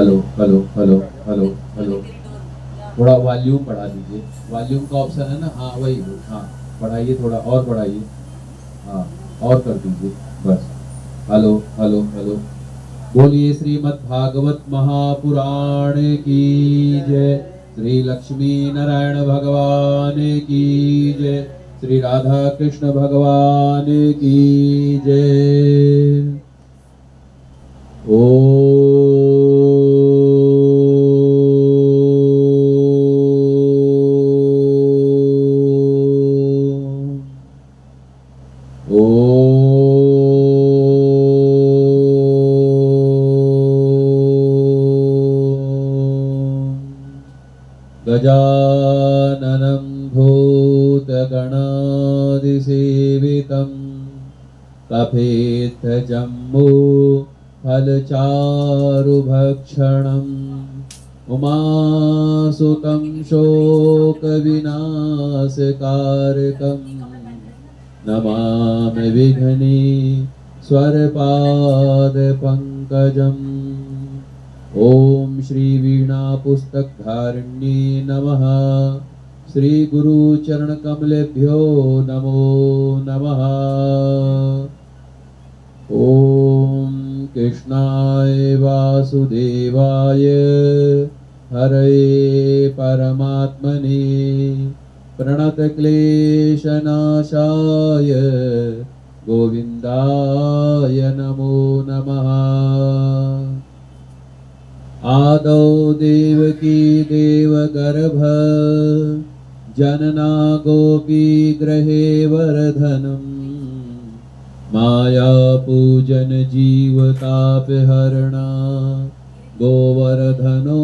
Hello hello hello hello hello. थोड़ा volume बढ़ा दीजिए, वॉल्यूम का ऑप्शन है ना, हाँ वही हाँ, बढ़ाइए थोड़ा और बढ़ाइए, हाँ और कर दीजिए बस। Hello hello hello. बोलिए श्रीमद् भागवत महापुराण की जय, श्री लक्ष्मी नारायण भगवान की जय, श्री राधा कृष्ण भगवान की जय। गजाननं भूतगणादिसेवितं कफेत्थजम्बो फलचारुभक्षणम् उमासुतं शोकविनाशकारकं नमामि विघ्नेश्वरपादपङ्कजम्। ओम श्री वीणा पुस्तकधारिण्ये नमः, श्री गुरु चरण कमलेभ्यो नमो नमः। ओम कृष्णाय वासुदेवाय हरे परमात्मने प्रणतक्लेशनाशाय गोविन्दाय नमो नमः। आदौ देवकी देवगर्भ जनना गोपी गृहे वर्धनम् माया पूजन जीवतापहरणा गोवर्धनो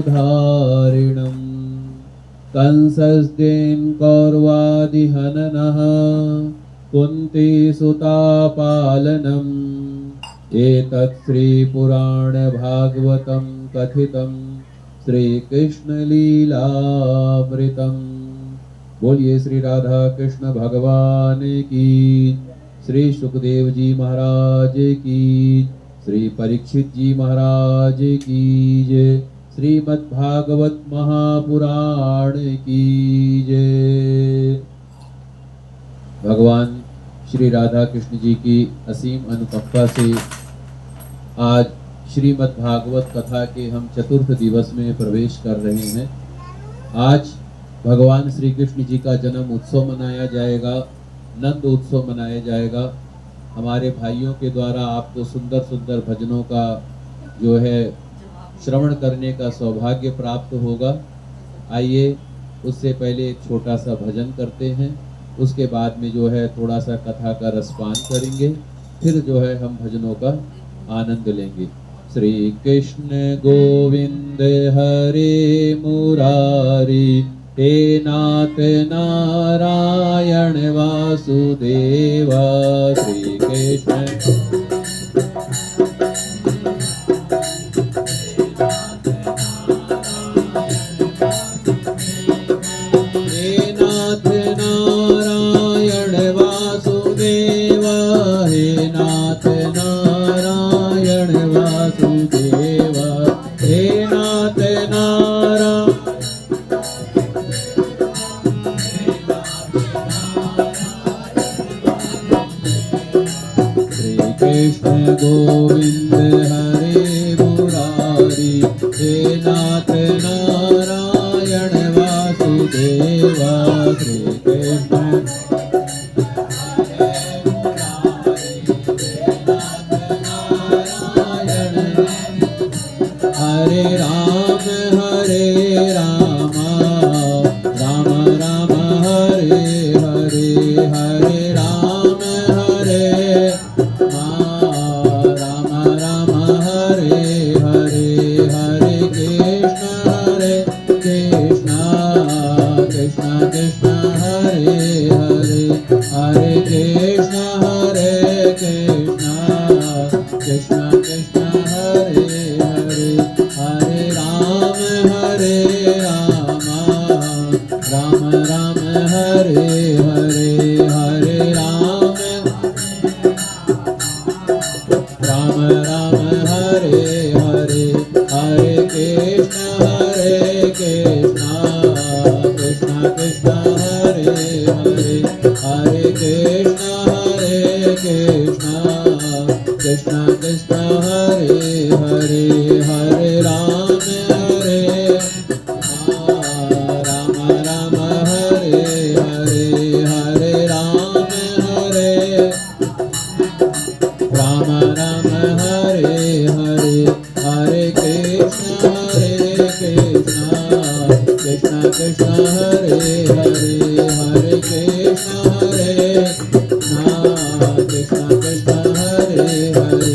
धारिणम् कंसस्तेन कौरवादिहननः कुन्ती सुतापालनम् एतत् श्री पुराण भागवतं कथितं श्री कृष्ण लीलामृतम्। बोलिए श्री राधा कृष्ण भगवान की, श्री सुखदेव जी महाराज की, श्री परीक्षित जी महाराज की जय, श्रीमद् भागवत महापुराण की जय। भगवान श्री राधा कृष्ण जी की असीम अनुकंपा से आज श्रीमद् भागवत कथा के हम चतुर्थ दिवस में प्रवेश कर रहे हैं। आज भगवान श्री कृष्ण जी का जन्म उत्सव मनाया जाएगा, नंद उत्सव मनाया जाएगा। हमारे भाइयों के द्वारा आपको सुंदर सुंदर भजनों का जो है श्रवण करने का सौभाग्य प्राप्त होगा। आइए उससे पहले एक छोटा सा भजन करते हैं, उसके बाद में जो है थोड़ा सा कथा का रसपान करेंगे, फिर जो है हम भजनों का आनंद लेंगे। श्री कृष्ण गोविंद हरे मुरारी, हे नाथ नारायण वासुदेवा। श्री कृष्ण कृष्ण गोविंद हरे मुरारी, हे नाथ नारायण वासुदेवा। श्री कृष्ण हरे राम राम राम हरे हरे, हरे राम राम हरे हरे, हरे कृष्ण कृष्ण कृष्ण हरे हरे, हरे कृष्ण कृष्ण कृष्ण हरे हरे, हरे राम राम राम हरे हरे, हरे राम राम हरे हरे, हरे हरे हरे हरे कृष्ण कृष्ण कृष्ण हरे हरे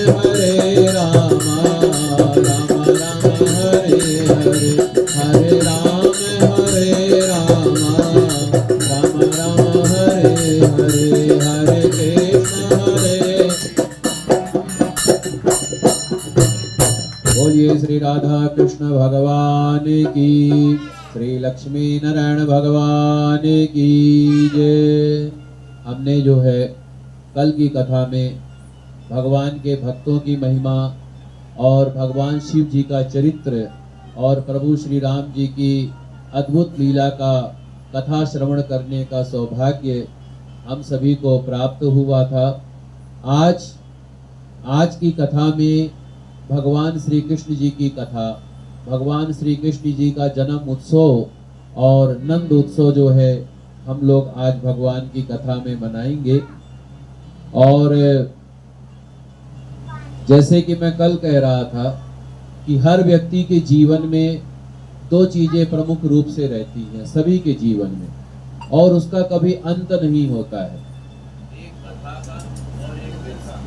हरे राम राम राम हरे हरे हरे राम राम राम हरे हरे हरे कृष्ण बोलिए श्री राधा कृष्ण भगवान की, श्री लक्ष्मी नारायण भगवान की जय। हमने जो है कल की कथा में भगवान के भक्तों की महिमा और भगवान शिव जी का चरित्र और प्रभु श्री राम जी की अद्भुत लीला का कथा श्रवण करने का सौभाग्य हम सभी को प्राप्त हुआ था। आज की कथा में भगवान श्री कृष्ण जी की कथा, भगवान श्री कृष्ण जी का जन्म उत्सव और नंद उत्सव जो है हम लोग आज भगवान की कथा में मनाएंगे। और जैसे कि मैं कल कह रहा था कि हर व्यक्ति के जीवन में दो चीजें प्रमुख रूप से रहती हैं सभी के जीवन में, और उसका कभी अंत नहीं होता है, एक कथा का और एक व्यवसाय।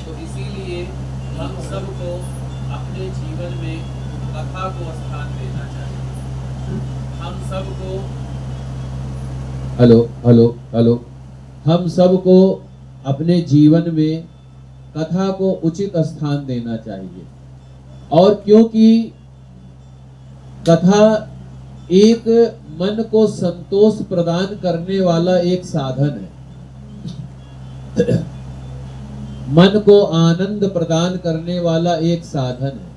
तो इसीलिए हम सबको अपने जीवन में कथा को स्थान देना चाहिए। हम सबको हेलो हम सबको अपने जीवन में कथा को उचित स्थान देना चाहिए। और क्योंकि कथा एक मन को संतोष प्रदान करने वाला एक साधन है, मन को आनंद प्रदान करने वाला एक साधन है।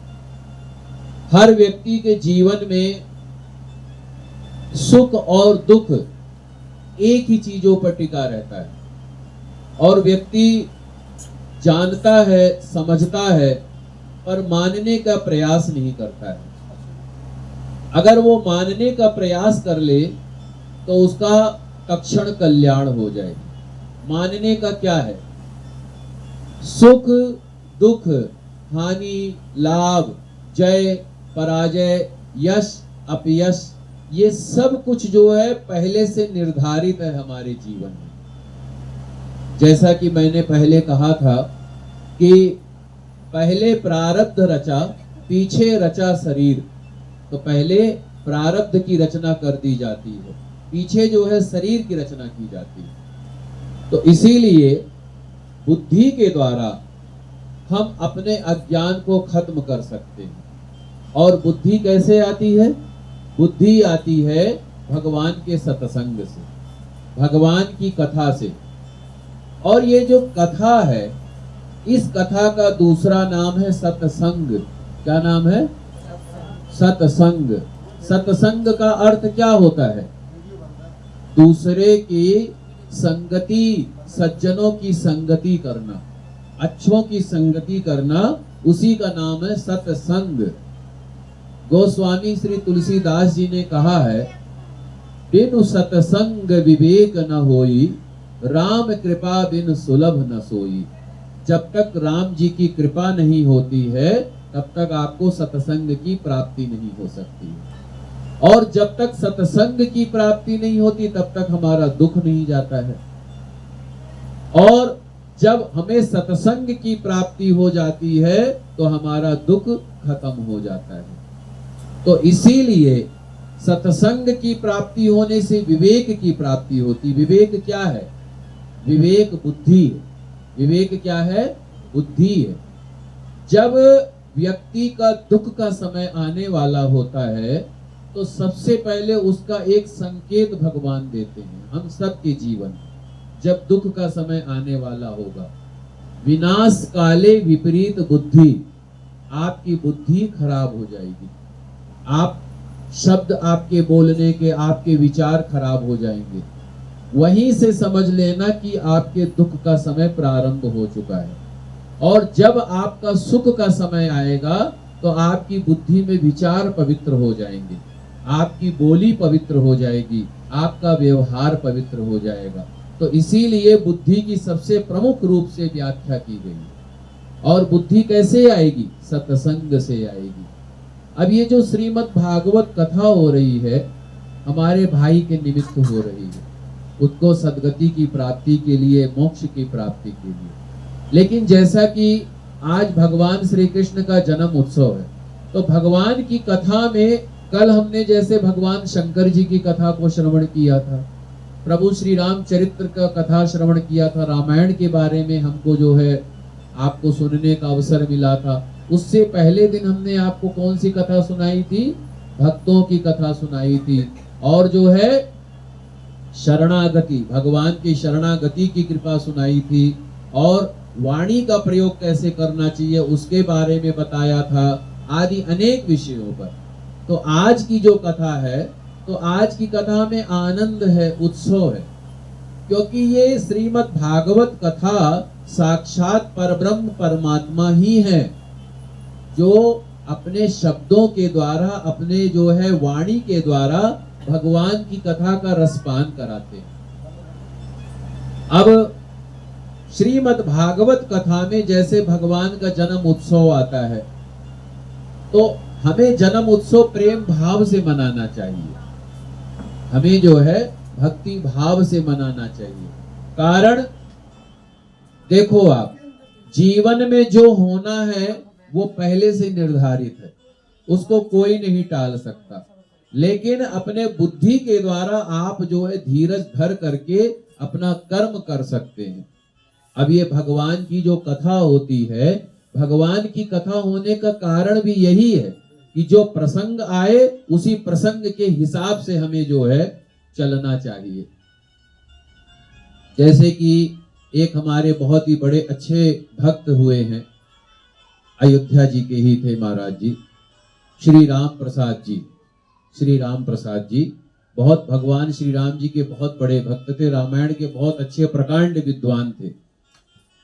हर व्यक्ति के जीवन में सुख और दुख एक ही चीजों पर टिका रहता है, और व्यक्ति जानता है, समझता है, पर मानने का प्रयास नहीं करता है। अगर वो मानने का प्रयास कर ले तो उसका तत्क्षण कल्याण हो जाए। मानने का क्या है? सुख दुख, हानि लाभ, जय पराजय, यश अपयश, ये सब कुछ जो है पहले से निर्धारित है हमारे जीवन में। जैसा कि मैंने पहले कहा था कि पहले प्रारब्ध रचा, पीछे रचा शरीर। तो पहले प्रारब्ध की रचना कर दी जाती है, पीछे जो है शरीर की रचना की जाती है। तो इसीलिए बुद्धि के द्वारा हम अपने अज्ञान को खत्म कर सकते हैं। और बुद्धि कैसे आती है? बुद्धि आती है भगवान के सत्संग से, भगवान की कथा से। और ये जो कथा है, इस कथा का दूसरा नाम है सत्संग। क्या नाम है? सत्संग। सत्संग का अर्थ क्या होता है? दूसरे की संगति, सज्जनों की संगति करना, अच्छों की संगति करना, उसी का नाम है सत्संग। गोस्वामी श्री तुलसीदास जी ने कहा है, बिनु सत्संग विवेक न होई, राम कृपा बिन सुलभ न सोई। जब तक राम जी की कृपा नहीं होती है तब तक आपको सत्संग की प्राप्ति नहीं हो सकती। और जब तक सत्संग की प्राप्ति नहीं होती तब तक हमारा दुख नहीं जाता है। और जब हमें सत्संग की प्राप्ति हो जाती है तो हमारा दुख खत्म हो जाता है। तो इसीलिए सत्संग की प्राप्ति होने से विवेक की प्राप्ति होती। विवेक क्या है? विवेक बुद्धि है। विवेक क्या है? बुद्धि है। जब व्यक्ति का दुख का समय आने वाला होता है तो सबसे पहले उसका एक संकेत भगवान देते हैं हम सबके जीवन में। जब दुख का समय आने वाला होगा, विनाश काले विपरीत बुद्धि, आपकी बुद्धि खराब हो जाएगी। आप शब्द, आपके बोलने के, आपके विचार खराब हो जाएंगे। वहीं से समझ लेना कि आपके दुख का समय प्रारंभ हो चुका है। और जब आपका सुख का समय आएगा तो आपकी बुद्धि में विचार पवित्र हो जाएंगे, आपकी बोली पवित्र हो जाएगी, आपका व्यवहार पवित्र हो जाएगा। तो इसीलिए बुद्धि की सबसे प्रमुख रूप से व्याख्या की गई। और बुद्धि कैसे आएगी? सत्संग से आएगी। अब ये जो श्रीमद् भागवत कथा हो रही है हमारे भाई के निमित्त हो रही है, उसको सदगति की प्राप्ति के लिए, मोक्ष की प्राप्ति के लिए। लेकिन जैसा कि आज भगवान श्री कृष्ण का जन्म उत्सव है, तो भगवान की कथा में कल हमने जैसे भगवान शंकर जी की कथा को श्रवण किया था, प्रभु श्री राम चरित्र का कथा श्रवण किया था, रामायण के बारे में हमको जो है आपको सुनने का अवसर मिला था। उससे पहले दिन हमने आपको कौन सी कथा सुनाई थी? भक्तों की कथा सुनाई थी, और जो है शरणागति, भगवान की शरणागति की कृपा सुनाई थी, और वाणी का प्रयोग कैसे करना चाहिए उसके बारे में बताया था, आदि अनेक विषयों पर। तो आज की जो कथा है, तो आज की कथा में आनंद है, उत्सव है, क्योंकि ये श्रीमद् भागवत कथा साक्षात परब्रह्म परमात्मा ही है, जो अपने शब्दों के द्वारा, अपने जो है वाणी के द्वारा भगवान की कथा का रसपान कराते हैं। अब श्रीमद् भागवत कथा में जैसे भगवान का जन्म उत्सव आता है, तो हमें जन्म उत्सव प्रेम भाव से मनाना चाहिए, हमें जो है भक्ति भाव से मनाना चाहिए। कारण देखो, आप जीवन में जो होना है वो पहले से निर्धारित है, उसको कोई नहीं टाल सकता। लेकिन अपने बुद्धि के द्वारा आप जो है धीरज धर करके अपना कर्म कर सकते हैं। अब ये भगवान की जो कथा होती है, भगवान की कथा होने का कारण भी यही है कि जो प्रसंग आए उसी प्रसंग के हिसाब से हमें जो है चलना चाहिए। जैसे कि एक हमारे बहुत ही बड़े अच्छे भक्त हुए हैं, अयोध्या जी के ही थे महाराज जी, श्री राम प्रसाद जी। श्री राम प्रसाद जी बहुत भगवान श्री राम जी के बहुत बड़े भक्त थे, रामायण के बहुत अच्छे प्रकांड विद्वान थे।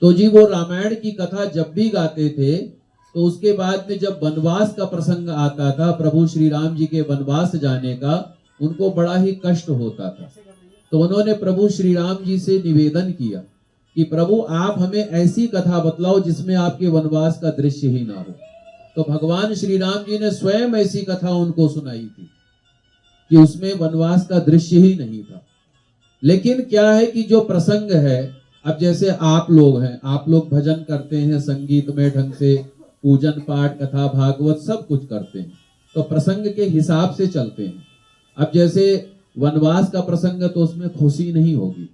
तो जी वो रामायण की कथा जब भी गाते थे, तो उसके बाद में जब वनवास का प्रसंग आता था, प्रभु श्री राम जी के वनवास जाने का, उनको बड़ा ही कष्ट होता था। तो उन्होंने प्रभु श्री राम जी से निवेदन किया कि प्रभु आप हमें ऐसी कथा बतलाओ जिसमें आपके वनवास का दृश्य ही ना हो। तो भगवान श्री राम जी ने स्वयं ऐसी कथा उनको सुनाई थी कि उसमें वनवास का दृश्य ही नहीं था। लेकिन क्या है कि जो प्रसंग है, अब जैसे आप लोग हैं, आप लोग भजन करते हैं, संगीत में ढंग से पूजन पाठ कथा भागवत सब कुछ करते हैं, तो प्रसंग के हिसाब से चलते हैं। अब जैसे वनवास का प्रसंग है तो उसमें खुशी नहीं होगी,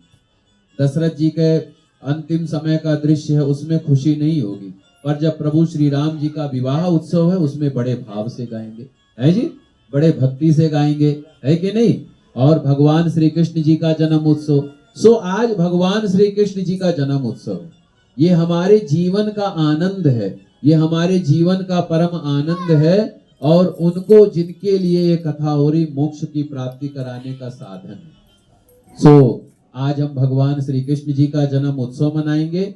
दशरथ जी के अंतिम समय का दृश्य है उसमें खुशी नहीं होगी, पर जब प्रभु श्री राम जी का विवाह उत्सव है उसमें बड़े भाव से गाएंगे, है जी, बड़े भक्ति से गाएंगे, है कि नहीं। और भगवान श्री कृष्ण जी का जन्म उत्सव, सो आज भगवान श्री कृष्ण जी का जन्म उत्सव है, ये हमारे जीवन का आनंद है, ये हमारे जीवन का परम आनंद है, और उनको जिनके लिए ये कथा हो रही मोक्ष की प्राप्ति कराने का साधन है। सो आज हम भगवान श्री कृष्ण जी का जन्म उत्सव मनाएंगे।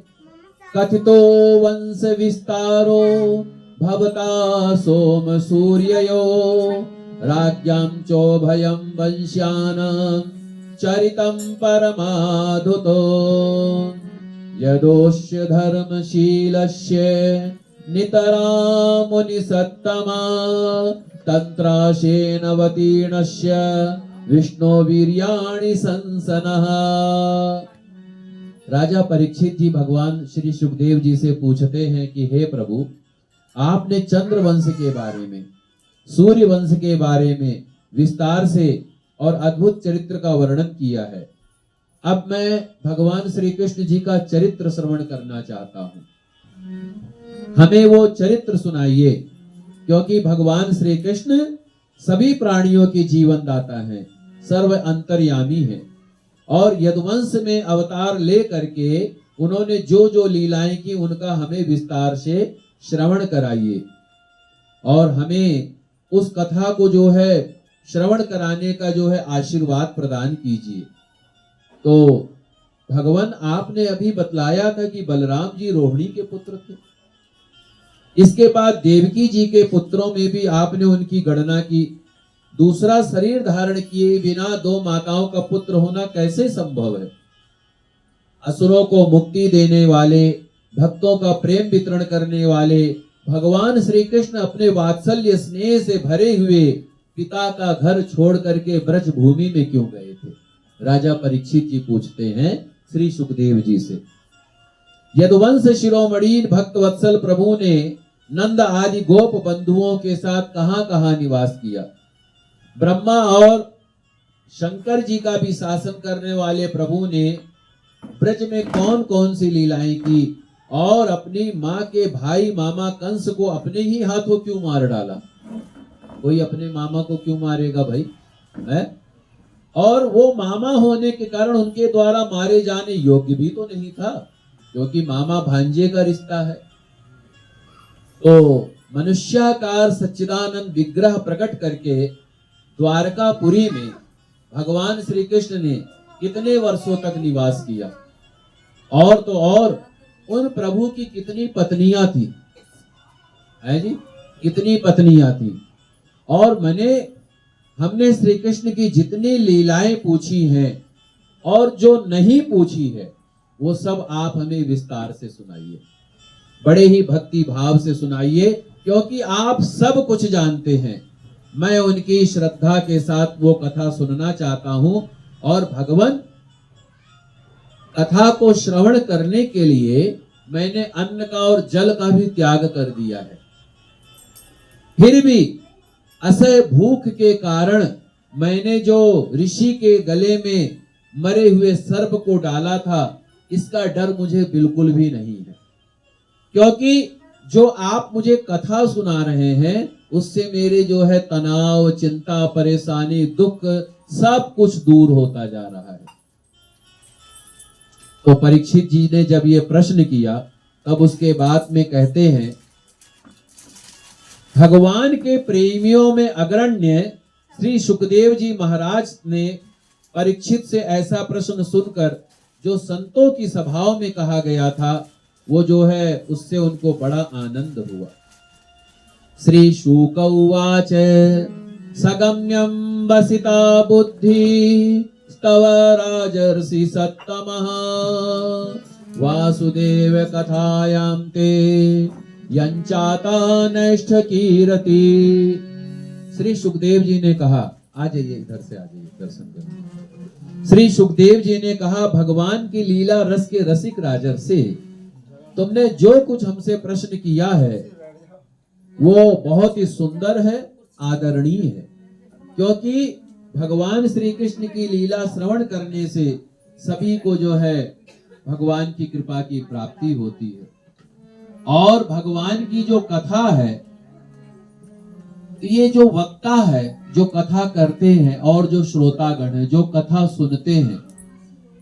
कथितो वंश विस्तारो भवता सोम सूर्ययो राज्ञां चोभयं वंश्यानां चरितं परमाधुतो यदोष्य धर्मशीलस्य नितरां मुनिसत्तमा तन्त्राशेनवतीर्णस्य विष्णु वीर्याणि संसनः। राजा परीक्षित जी भगवान श्री सुखदेव जी से पूछते हैं कि हे प्रभु, आपने चंद्र वंश के बारे में, सूर्य वंश के बारे में विस्तार से और अद्भुत चरित्र का वर्णन किया है। अब मैं भगवान श्री कृष्ण जी का चरित्र श्रवण करना चाहता हूँ, हमें वो चरित्र सुनाइए, क्योंकि भगवान श्री कृष्ण सभी प्राणियों के जीवन दाता हैं, सर्व अंतर्यामी हैं, और यदुवंश में अवतार ले करके उन्होंने जो जो लीलाएं की उनका हमें विस्तार से श्रवण कराइए, और हमें उस कथा को जो है श्रवण कराने का जो है आशीर्वाद प्रदान कीजिए। तो भगवान आपने अभी बतलाया था कि बलराम जी रोहिणी के पुत्र थे, इसके बाद देवकी जी के पुत्रों में भी आपने उनकी गणना की। दूसरा शरीर धारण किए बिना दो माताओं का पुत्र होना कैसे संभव है। असुरों को मुक्ति देने वाले, भक्तों का प्रेम वितरण करने वाले भगवान श्री कृष्ण अपने वात्सल्य स्नेह से भरे हुए पिता का घर छोड़ करके ब्रज भूमि में क्यों गए थे? राजा परीक्षित जी पूछते हैं श्री सुखदेव जी से। यदुवंश शिरोमणि भक्त वत्सल प्रभु ने नंद आदि गोप बंधुओं के साथ कहां कहां निवास किया? ब्रह्मा और शंकर जी का भी शासन करने वाले प्रभु ने ब्रज में कौन कौन सी लीलाएं की और अपनी माँ के भाई मामा कंस को अपने ही हाथों क्यों मार डाला? कोई अपने मामा को क्यों मारेगा भाई, है? और वो मामा होने के कारण उनके द्वारा मारे जाने योग्य भी तो नहीं था, क्योंकि मामा भांजे का रिश्ता है। तो मनुष्याकार सच्चिदानंद विग्रह प्रकट करके द्वारकापुरी में भगवान श्री कृष्ण ने कितने वर्षों तक निवास किया? और तो और उन प्रभु की कितनी पत्नियां थी, है जी, कितनी पत्नियां थी। और हमने श्री कृष्ण की जितनी लीलाएं पूछी हैं और जो नहीं पूछी है वो सब आप हमें विस्तार से सुनाइए, बड़े ही भक्ति भाव से सुनाइए, क्योंकि आप सब कुछ जानते हैं। मैं उनकी श्रद्धा के साथ वो कथा सुनना चाहता हूं और भगवान कथा को श्रवण करने के लिए मैंने अन्न का और जल का भी त्याग कर दिया है। फिर भी असह्य भूख के कारण मैंने जो ऋषि के गले में मरे हुए सर्प को डाला था, इसका डर मुझे बिल्कुल भी नहीं है, क्योंकि जो आप मुझे कथा सुना रहे हैं उससे मेरे जो है तनाव, चिंता, परेशानी, दुख सब कुछ दूर होता जा रहा है। तो परीक्षित जी ने जब ये प्रश्न किया तब उसके बाद में कहते हैं, भगवान के प्रेमियों में अग्रण्य श्री सुखदेव जी महाराज ने परीक्षित से ऐसा प्रश्न सुनकर जो संतों की सभाओं में कहा गया था वो जो है उससे उनको बड़ा आनंद हुआ। श्री शुक उवाच सगम्यं वसिता बुद्धि स्तव राजर्षि सत्तमः वासुदेव कथायां ते यंचाता नैष्ठ कीरति। श्री सुखदेव जी ने कहा, आ जाइए इधर से, आ जाइए दर्शन करने। श्री सुखदेव जी ने कहा, भगवान की लीला रस के रसिक राजर्षि, तुमने जो कुछ हमसे प्रश्न किया है वो बहुत ही सुंदर है, आदरणीय है, क्योंकि भगवान श्री कृष्ण की लीला श्रवण करने से सभी को जो है भगवान की कृपा की प्राप्ति होती है। और भगवान की जो कथा है, ये जो वक्ता है जो कथा करते हैं और जो श्रोतागण है जो कथा सुनते हैं,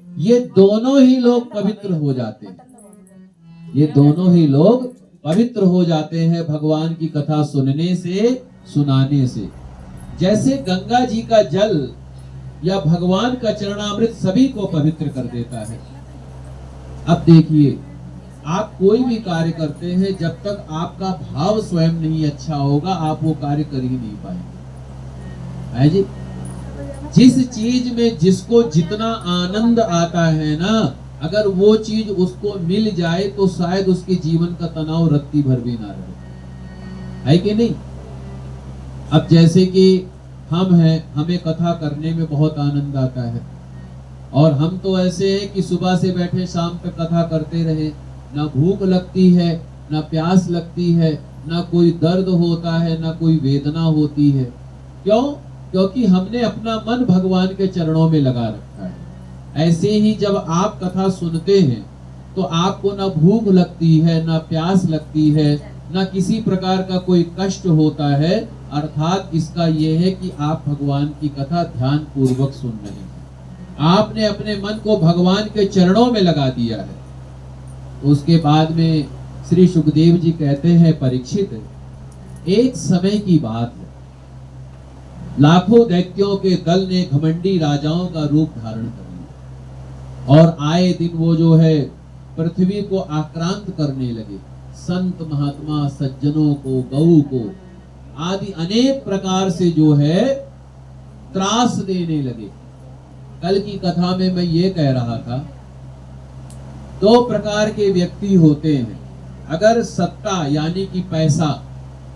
ये दोनों ही लोग पवित्र हो जाते हैं। ये दोनों ही लोग पवित्र हो जाते हैं भगवान की कथा सुनने से, सुनाने से। जैसे गंगा जी का जल या भगवान का चरणामृत सभी को पवित्र कर देता है। अब देखिए, आप कोई भी कार्य करते हैं, जब तक आपका भाव स्वयं नहीं अच्छा होगा आप वो कार्य कर ही नहीं पाएंगे, है जी। जिस चीज में जिसको जितना आनंद आता है ना, अगर वो चीज उसको मिल जाए तो शायद उसके जीवन का तनाव रत्ती भर भी ना रहे, है कि नहीं। अब जैसे कि हम हैं, हमें कथा करने में बहुत आनंद आता है, और हम तो ऐसे हैं कि सुबह से बैठे शाम तक कथा करते रहे, ना भूख लगती है, ना प्यास लगती है, ना कोई दर्द होता है, ना कोई वेदना होती है। क्यों? क्योंकि हमने अपना मन भगवान के चरणों में लगा रखा है। ऐसे ही जब आप कथा सुनते हैं तो आपको ना भूख लगती है, ना प्यास लगती है, ना किसी प्रकार का कोई कष्ट होता है। अर्थात इसका यह है कि आप भगवान की कथा ध्यान पूर्वक सुन रहे हैं, आपने अपने मन को भगवान के चरणों में लगा दिया है। उसके बाद में श्री सुखदेव जी कहते हैं, परीक्षित, एक समय की बात है, लाखों दैत्यों के दल ने घमंडी राजाओं का रूप धारण कर लिया और आए दिन वो जो है पृथ्वी को आक्रांत करने लगे। संत महात्मा सज्जनों को, गऊ को आदि अनेक प्रकार से जो है त्रास देने लगे। कल की कथा में मैं ये कह रहा था, दो प्रकार के व्यक्ति होते हैं। अगर सत्ता यानी कि पैसा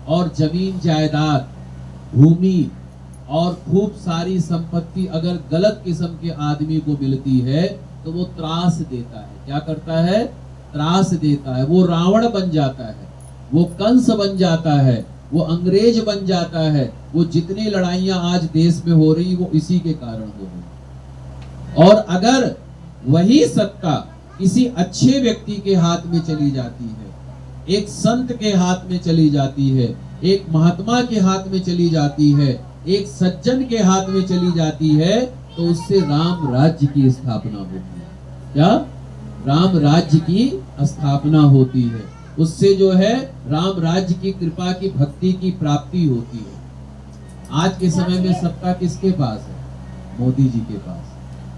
और जमीन जायदाद, भूमि और खूब सारी संपत्ति अगर गलत किस्म के आदमी को मिलती है तो वो त्रास देता है। क्या करता है? त्रास देता है। वो रावण बन जाता है, वो कंस बन जाता है, वो अंग्रेज बन जाता है। वो जितनी लड़ाइयां आज देश में हो रही वो इसी के कारण हो रही। और अगर वही सत्ता किसी अच्छे व्यक्ति के हाथ में चली जाती है, एक संत के हाथ में चली जाती है, एक महात्मा के हाथ में चली जाती है, एक सज्जन के हाथ में चली जाती है, तो उससे राम राज्य की स्थापना होती है। क्या? राम राज्य की स्थापना होती है। उससे जो है राम राज्य की कृपा की भक्ति की प्राप्ति होती है। आज के समय में सत्ता किसके पास है? मोदी जी के पास।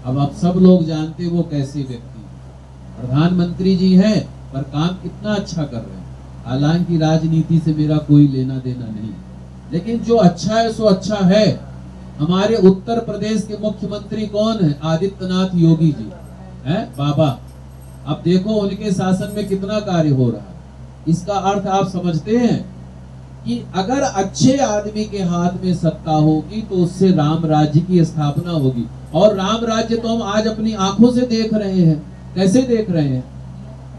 अब आप सब लोग जानते वो कैसे व्यक्ति हैं। प्रधानमंत्री जी हैं पर काम कितना अच्छा कर रहे हैं। हालांकि राजनीति से मेरा कोई लेना देना नहीं, लेकिन जो अच्छा है सो अच्छा है। हमारे उत्तर प्रदेश के मुख्यमंत्री कौन है? आदित्यनाथ योगी जी हैं, बाबा। अब देखो उनके शासन में कितना कार्य हो रहा है। इसका अर्थ आप समझते हैं कि अगर अच्छे आदमी के हाथ में सत्ता होगी तो उससे राम राज्य की स्थापना होगी। और राम राज्य तो हम आज अपनी आंखों से देख रहे हैं। कैसे देख रहे हैं?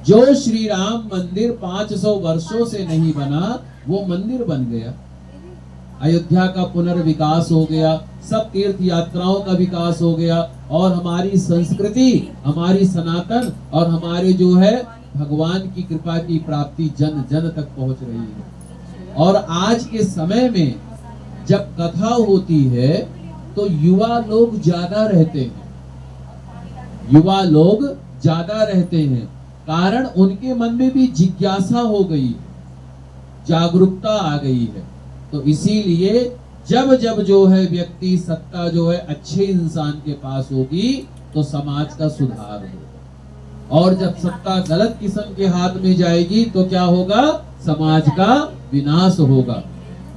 जो श्री राम मंदिर 500 वर्षों से नहीं बना वो मंदिर बन गया। अयोध्या का पुनर्विकास हो गया, सब तीर्थ यात्राओं का विकास हो गया, और हमारी संस्कृति, हमारी सनातन और हमारे जो है भगवान की कृपा की प्राप्ति जन जन तक पहुंच रही है। और आज के समय में जब कथा होती है तो युवा लोग ज्यादा रहते हैं। युवा लोग ज्यादा रहते हैं, कारण उनके मन में भी जिज्ञासा हो गई, जागरूकता आ गई है। तो इसीलिए जब जब जो है व्यक्ति सत्ता जो है अच्छे इंसान के पास होगी तो समाज का सुधार होगा, और जब सत्ता गलत किस्म के हाथ में जाएगी तो क्या होगा? समाज का विनाश होगा।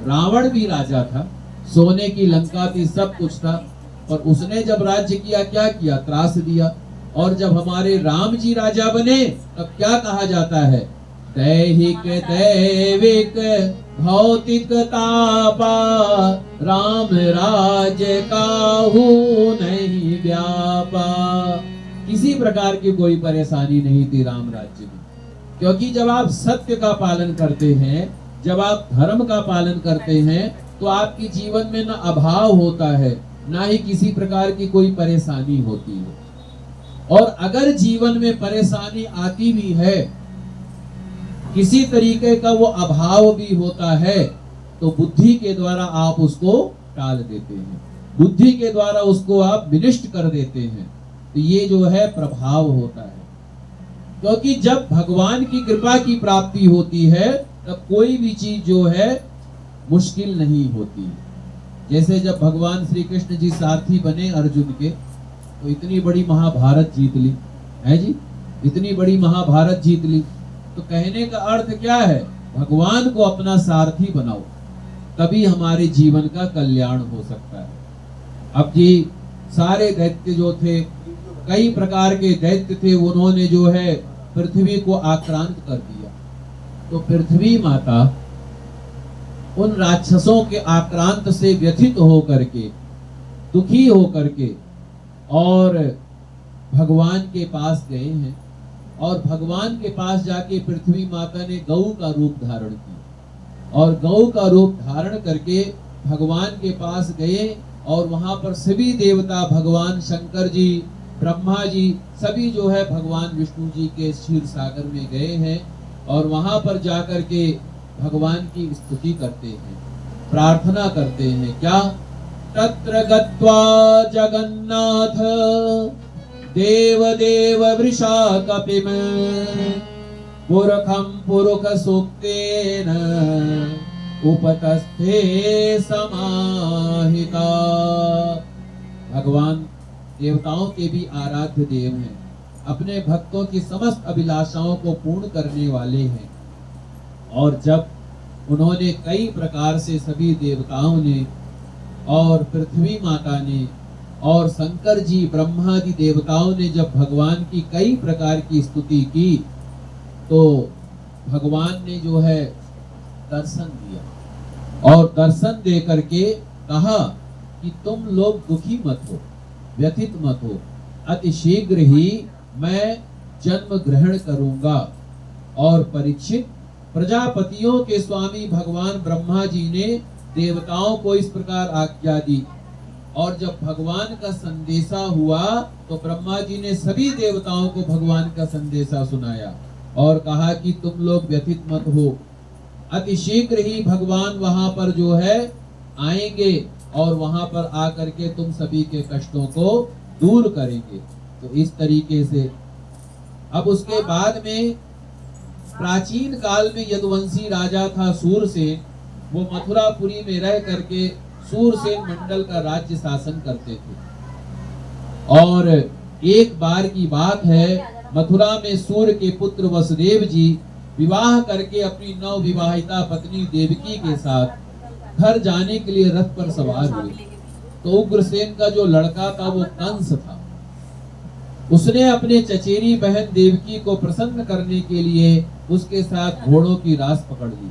रावण भी राजा था, सोने की लंका थी, सब कुछ था, और उसने जब राज्य किया क्या किया? त्रास दिया। और जब हमारे राम जी राजा बने तब क्या कहा जाता है? दैहिक दैविक भौतिक तापा, राम राज्य काहू नहीं व्यापा। किसी प्रकार की कोई परेशानी नहीं थी राम राज्य में, क्योंकि जब आप सत्य का पालन करते हैं, जब आप धर्म का पालन करते हैं, तो आपके जीवन में न अभाव होता है, ना ही किसी प्रकार की कोई परेशानी होती है। और अगर जीवन में परेशानी आती भी है, किसी तरीके का वो अभाव भी होता है, तो बुद्धि के द्वारा आप उसको टाल देते हैं, बुद्धि के द्वारा उसको आप विनिष्ट कर देते हैं। तो ये जो है प्रभाव होता है, क्योंकि जब भगवान की कृपा की प्राप्ति होती है तब कोई भी चीज जो है मुश्किल नहीं होती। जैसे जब भगवान श्री कृष्ण जी सारथी बने अर्जुन के, तो इतनी बड़ी महाभारत जीत ली है जी, इतनी बड़ी महाभारत जीत ली। तो कहने का अर्थ क्या है? भगवान को अपना सारथी बनाओ, तभी हमारे जीवन का कल्याण हो सकता है। अब जी सारे दैत्य जो थे, कई प्रकार के दैत्य थे, उन्होंने जो है पृथ्वी को आक्रांत कर दिया। तो पृथ्वी माता उन राक्षसों के आक्रांत से व्यथित होकर के, दुखी होकर के, और भगवान के पास गए हैं। और भगवान के पास जाके पृथ्वी माता ने गौ का रूप धारण किया, और गौ का रूप धारण करके भगवान के पास गए, और वहां पर सभी देवता, भगवान शंकर जी, ब्रह्मा जी, सभी जो है भगवान विष्णु जी के क्षीर सागर में गए हैं, और वहां पर जाकर के भगवान की स्तुति करते हैं, प्रार्थना करते हैं। क्या? तत्र गत्वा जगन्नाथ देव देव वृषा कपिम पुरखम पुरुख सूक्तेन उपतस्थे समाहिता। भगवान देवताओं के भी आराध्य देव हैं, अपने भक्तों की समस्त अभिलाषाओं को पूर्ण करने वाले हैं। और जब उन्होंने कई प्रकार से सभी देवताओं ने और पृथ्वी माता ने और शंकर जी, ब्रह्मादि देवताओं ने जब भगवान की कई प्रकार की स्तुति की, तो भगवान ने जो है दर्शन दिया और दर्शन दे करके कहा कि तुम लोग दुखी मत हो, व्यथित मत हो, अति शीघ्र ही मैं जन्म ग्रहण करूंगा। और परीक्षित, प्रजापतियों के स्वामी भगवान ब्रह्मा जी ने देवताओं को इस प्रकार आज्ञा दी और जब भगवान का संदेशा हुआ तो ब्रह्मा जी ने सभी देवताओं को भगवान का संदेशा सुनाया और कहा कि तुम लोग व्यथित मत हो, अति शीघ्र ही भगवान वहां पर जो है आएंगे और वहां पर आकर के तुम सभी के कष्टों को दूर करेंगे। तो इस तरीके से अब उसके बाद में प्राचीन काल में यदुवंशी राजा था सूरसेन, वो मथुरापुरी में रह करके सूरसेन मंडल का राज्य शासन करते थे। और एक बार की बात है, मथुरा में सूर्य के पुत्र वसुदेव जी विवाह करके अपनी नवविवाहिता पत्नी देवकी के साथ घर जाने के लिए रथ पर सवार हुए। तो उग्रसेन का जो लड़का था वो कंस था। उसने अपने चचेरी बहन देवकी को प्रसन्न करने के लिए उसके साथ घोड़ों की रास पकड़ ली।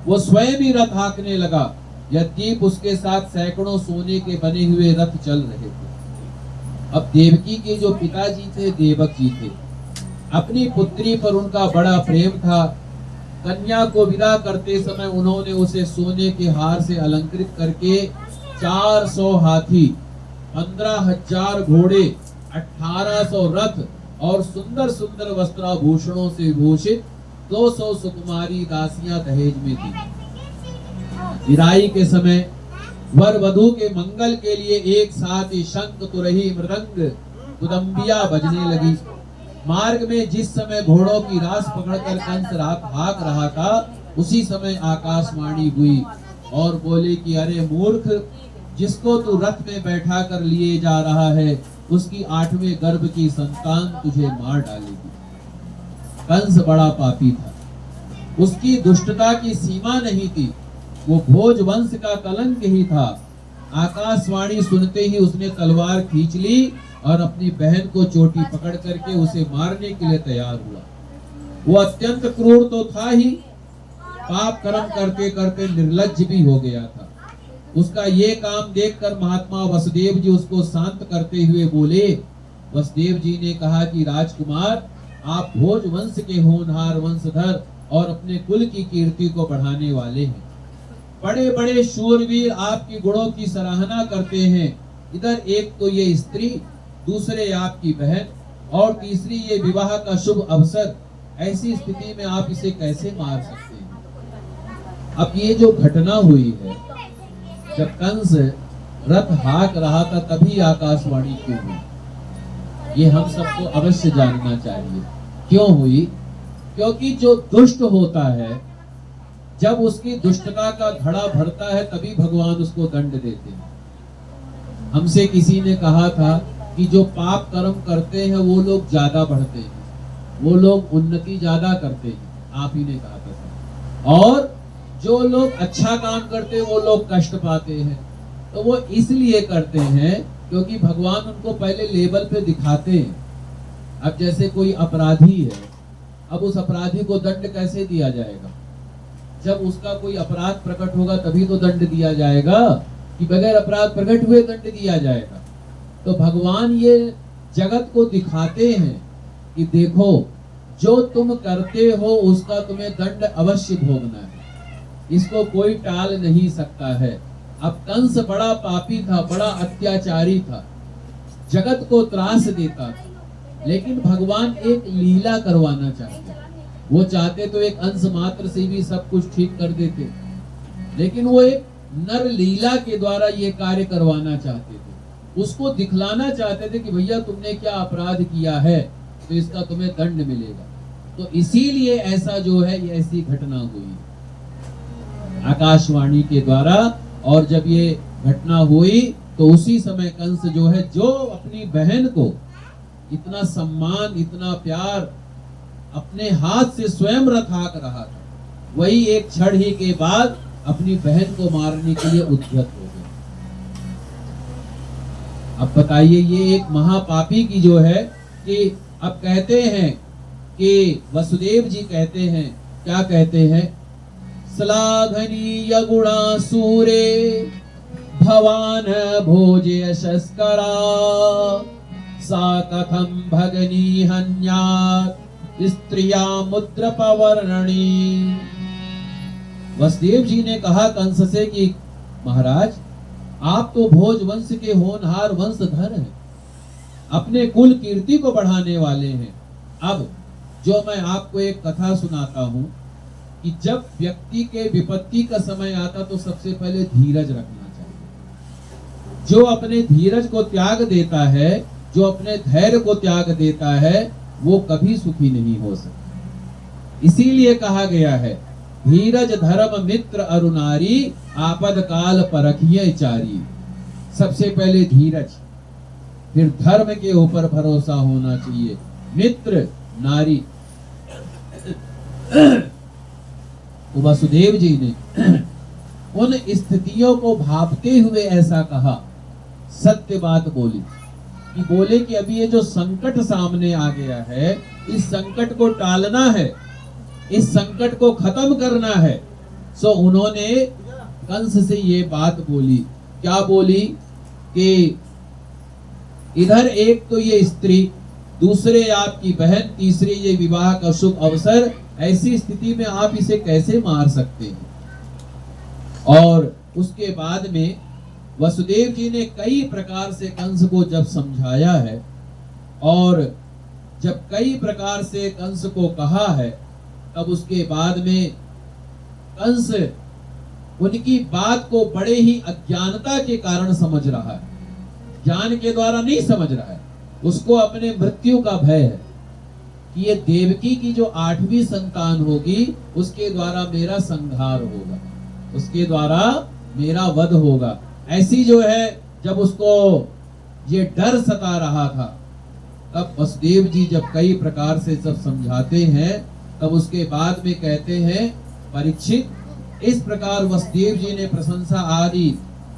वो स्वयं भी रथ हाँकने लगा, यद्यपि उसके साथ सैकड़ों सोने के बने हुए रथ चल रहे थे। अब देवकी के जो पिताजी थे देवक जी थे, अपनी पुत्री पर उनका बड़ा प्रेम था। कन्या को विदा करते समय उन्होंने उसे सोने के हार से अलंकृत करके 400 हाथी, 15,000 घोड़े, 1800 रथ और सुंदर सुंदर वस्त्राभूषणों से भूषित 200 सुकुमारी दासियां दहेज में दी। विदाई के समय वर वधु के मंगल के लिए एक साथ ही शंख, तुरही, मृदंग, कुदम्बिया बजने लगी। मार्ग में जिस समय घोड़ों की रास पकड़कर कंस रात हाँक रहा था, उसी समय आकाशवाणी हुई और बोले कि अरे मूर्ख, जिसको तू रथ में बैठा कर लिए जा रहा है उसकी 8वें गर्भ की संतान तुझे मार डालेगी। कंस बड़ा पापी था, उसकी दुष्टता की सीमा नहीं थी, वो भोज वंश का कलंक ही था। आकाशवाणी सुनते ही उसने तलवार खींच ली और अपनी बहन को चोटी पकड़ करके उसे मारने के लिए तैयार हुआ। वो अत्यंत क्रूर तो था ही, पाप कर्म करते करते निर्लज्ज भी हो गया था। उसका ये काम देखकर महात्मा वसुदेव जी उसको शांत करते हुए बोले। वसुदेव जी ने कहा कि राजकुमार, आप भोज वंश के होनहार वंशधर और अपने कुल की कीर्ति को बढ़ाने वाले हैं। बड़े बड़े शूरवीर आपकी गुणों की सराहना करते हैं। इधर एक तो ये स्त्री, दूसरे आपकी बहन और तीसरी ये विवाह का शुभ अवसर, ऐसी स्थिति में आप इसे कैसे मार सकते हैं। अब ये जो घटना हुई है, जब कंस रथ हाँक रहा था तभी आकाशवाणी क्यों हुई, ये हम सबको अवश्य जानना चाहिए। क्यों हुई? क्योंकि जो दुष्ट होता है, जब उसकी दुष्टता का घड़ा भरता है तभी भगवान उसको दंड देते हैं। हमसे किसी ने कहा था कि जो पाप कर्म करते हैं वो लोग ज्यादा बढ़ते हैं, वो लोग उन्नति ज्यादा करते हैं, आप ही ने कहा था। और जो लोग अच्छा काम करते हैं वो लोग कष्ट पाते हैं। तो वो इसलिए करते हैं क्योंकि भगवान उनको पहले लेवल पे दिखाते हैं। अब जैसे कोई अपराधी है, अब उस अपराधी को दंड कैसे दिया जाएगा? जब उसका कोई अपराध प्रकट होगा तभी तो दंड दिया जाएगा, कि बगैर अपराध प्रकट हुए दंड दिया जाएगा। तो भगवान ये जगत को दिखाते हैं कि देखो, जो तुम करते हो उसका तुम्हें दंड अवश्य भोगना है, इसको कोई टाल नहीं सकता है। अब कंस बड़ा पापी था, बड़ा अत्याचारी था, जगत को त्रास देता था, लेकिन भगवान एक लीला करवाना चाहते। वो चाहते तो एक अंश मात्र से भी सब कुछ ठीक कर देते, लेकिन वो एक नर लीला के द्वारा ये कार्य करवाना चाहते थे। उसको दिखलाना चाहते थे कि भैया तुमने क्या अपराध किया है, तो इसका तुम्हें दंड मिलेगा। तो इसीलिए ऐसा जो है ये ऐसी घटना हुई आकाशवाणी के द्वारा। और जब ये घटना हुई तो उसी समय कंस जो है, जो अपनी बहन को इतना सम्मान, इतना प्यार, अपने हाथ से स्वयं रथ हाँक रहा था, वही एक क्षण ही के बाद अपनी बहन को मारने के लिए उद्यत हो गया। अब बताइए, ये एक महापापी की जो है कि अब कहते हैं कि वसुदेव जी कहते हैं क्या कहते हैं, श्लाघनीय गुणा सूरे भवान भोज्य शस्करा सा कथम भगनी हन्यात् स्त्रिया मुद्र पवर्णी। वसुदेव जी ने कहा कंस से कि महाराज, आप तो भोज वंश के होनहार वंशधर हैं, अपने कुल कीर्ति को बढ़ाने वाले हैं। अब जो मैं आपको एक कथा सुनाता हूं कि जब व्यक्ति के विपत्ति का समय आता तो सबसे पहले धीरज रखना चाहिए। जो अपने धीरज को त्याग देता है, जो अपने धैर्य को त्याग देता है, वो कभी सुखी नहीं हो सकता। इसीलिए कहा गया है, धीरज धर्म मित्र अरुनारी आपद काल परखिए चारी। सबसे पहले धीरज, फिर धर्म के ऊपर भरोसा होना चाहिए, मित्र नारी। वसुदेव जी ने उन स्थितियों को भांपते हुए ऐसा कहा, सत्य बात बोली कि बोले कि अभी ये जो संकट सामने आ गया है, इस संकट को टालना है, इस संकट को खत्म करना है। सो उन्होंने कंस से ये बात बोली। क्या बोली कि इधर एक तो ये स्त्री, दूसरे आपकी बहन, तीसरे ये विवाह का शुभ अवसर, ऐसी स्थिति में आप इसे कैसे मार सकते हैं। और उसके बाद में वसुदेव जी ने कई प्रकार से कंस को जब समझाया है और जब कई प्रकार से कंस को कहा है, तब उसके बाद में कंस उनकी बात को बड़े ही अज्ञानता के कारण समझ रहा है, ज्ञान के द्वारा नहीं समझ रहा है। उसको अपने मृत्यु का भय है कि ये देवकी की जो 8वीं संतान होगी, उसके द्वारा मेरा संहार होगा, उसके द्वारा मेरा वध होगा। ऐसी जो है, जब उसको ये डर सता रहा था, तब वसुदेव जी जब कई प्रकार से सब समझाते हैं, तब उसके बाद में कहते हैं, परीक्षित, इस प्रकार वसुदेव जी ने प्रशंसा आदि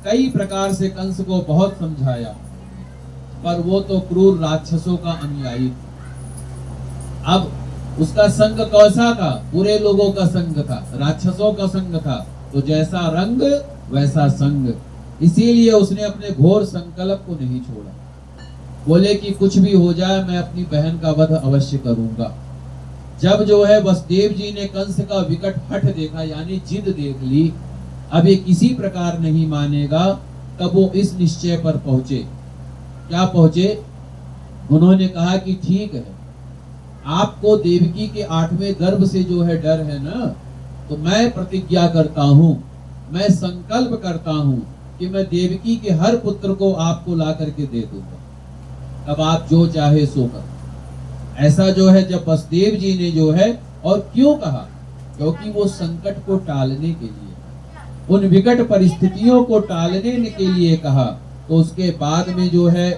कई प्रकार से कंस को बहुत समझाया, पर वो तो क्रूर राक्षसों का अनुयायी था। अब उसका संग कैसा था? बुरे लोगों का संग था, राक्षसों का संग था। तो जैसा रंग वैसा संग, इसीलिए उसने अपने घोर संकल्प को नहीं छोड़ा। बोले कि कुछ भी हो जाए, मैं अपनी बहन का वध अवश्य करूंगा। जब जो है वसुदेव जी ने कंस का विकट हठ देखा, यानी जिद देख ली, अब ये किसी प्रकार नहीं मानेगा, तब वो इस निश्चय पर पहुंचे। क्या पहुंचे? उन्होंने कहा कि ठीक है, आपको देवकी के 8वें गर्भ से जो है डर है ना, तो मैं प्रतिज्ञा करता हूं, मैं संकल्प करता हूं कि मैं देवकी के हर पुत्र को आपको ला करके दे दूंगा, अब आप जो चाहे सो कर। ऐसा जो है जब वसुदेव जी ने जो है, और क्यों कहा? क्योंकि वो संकट को टालने के लिए, उन विकट परिस्थितियों को टालने के लिए कहा। तो उसके बाद में जो है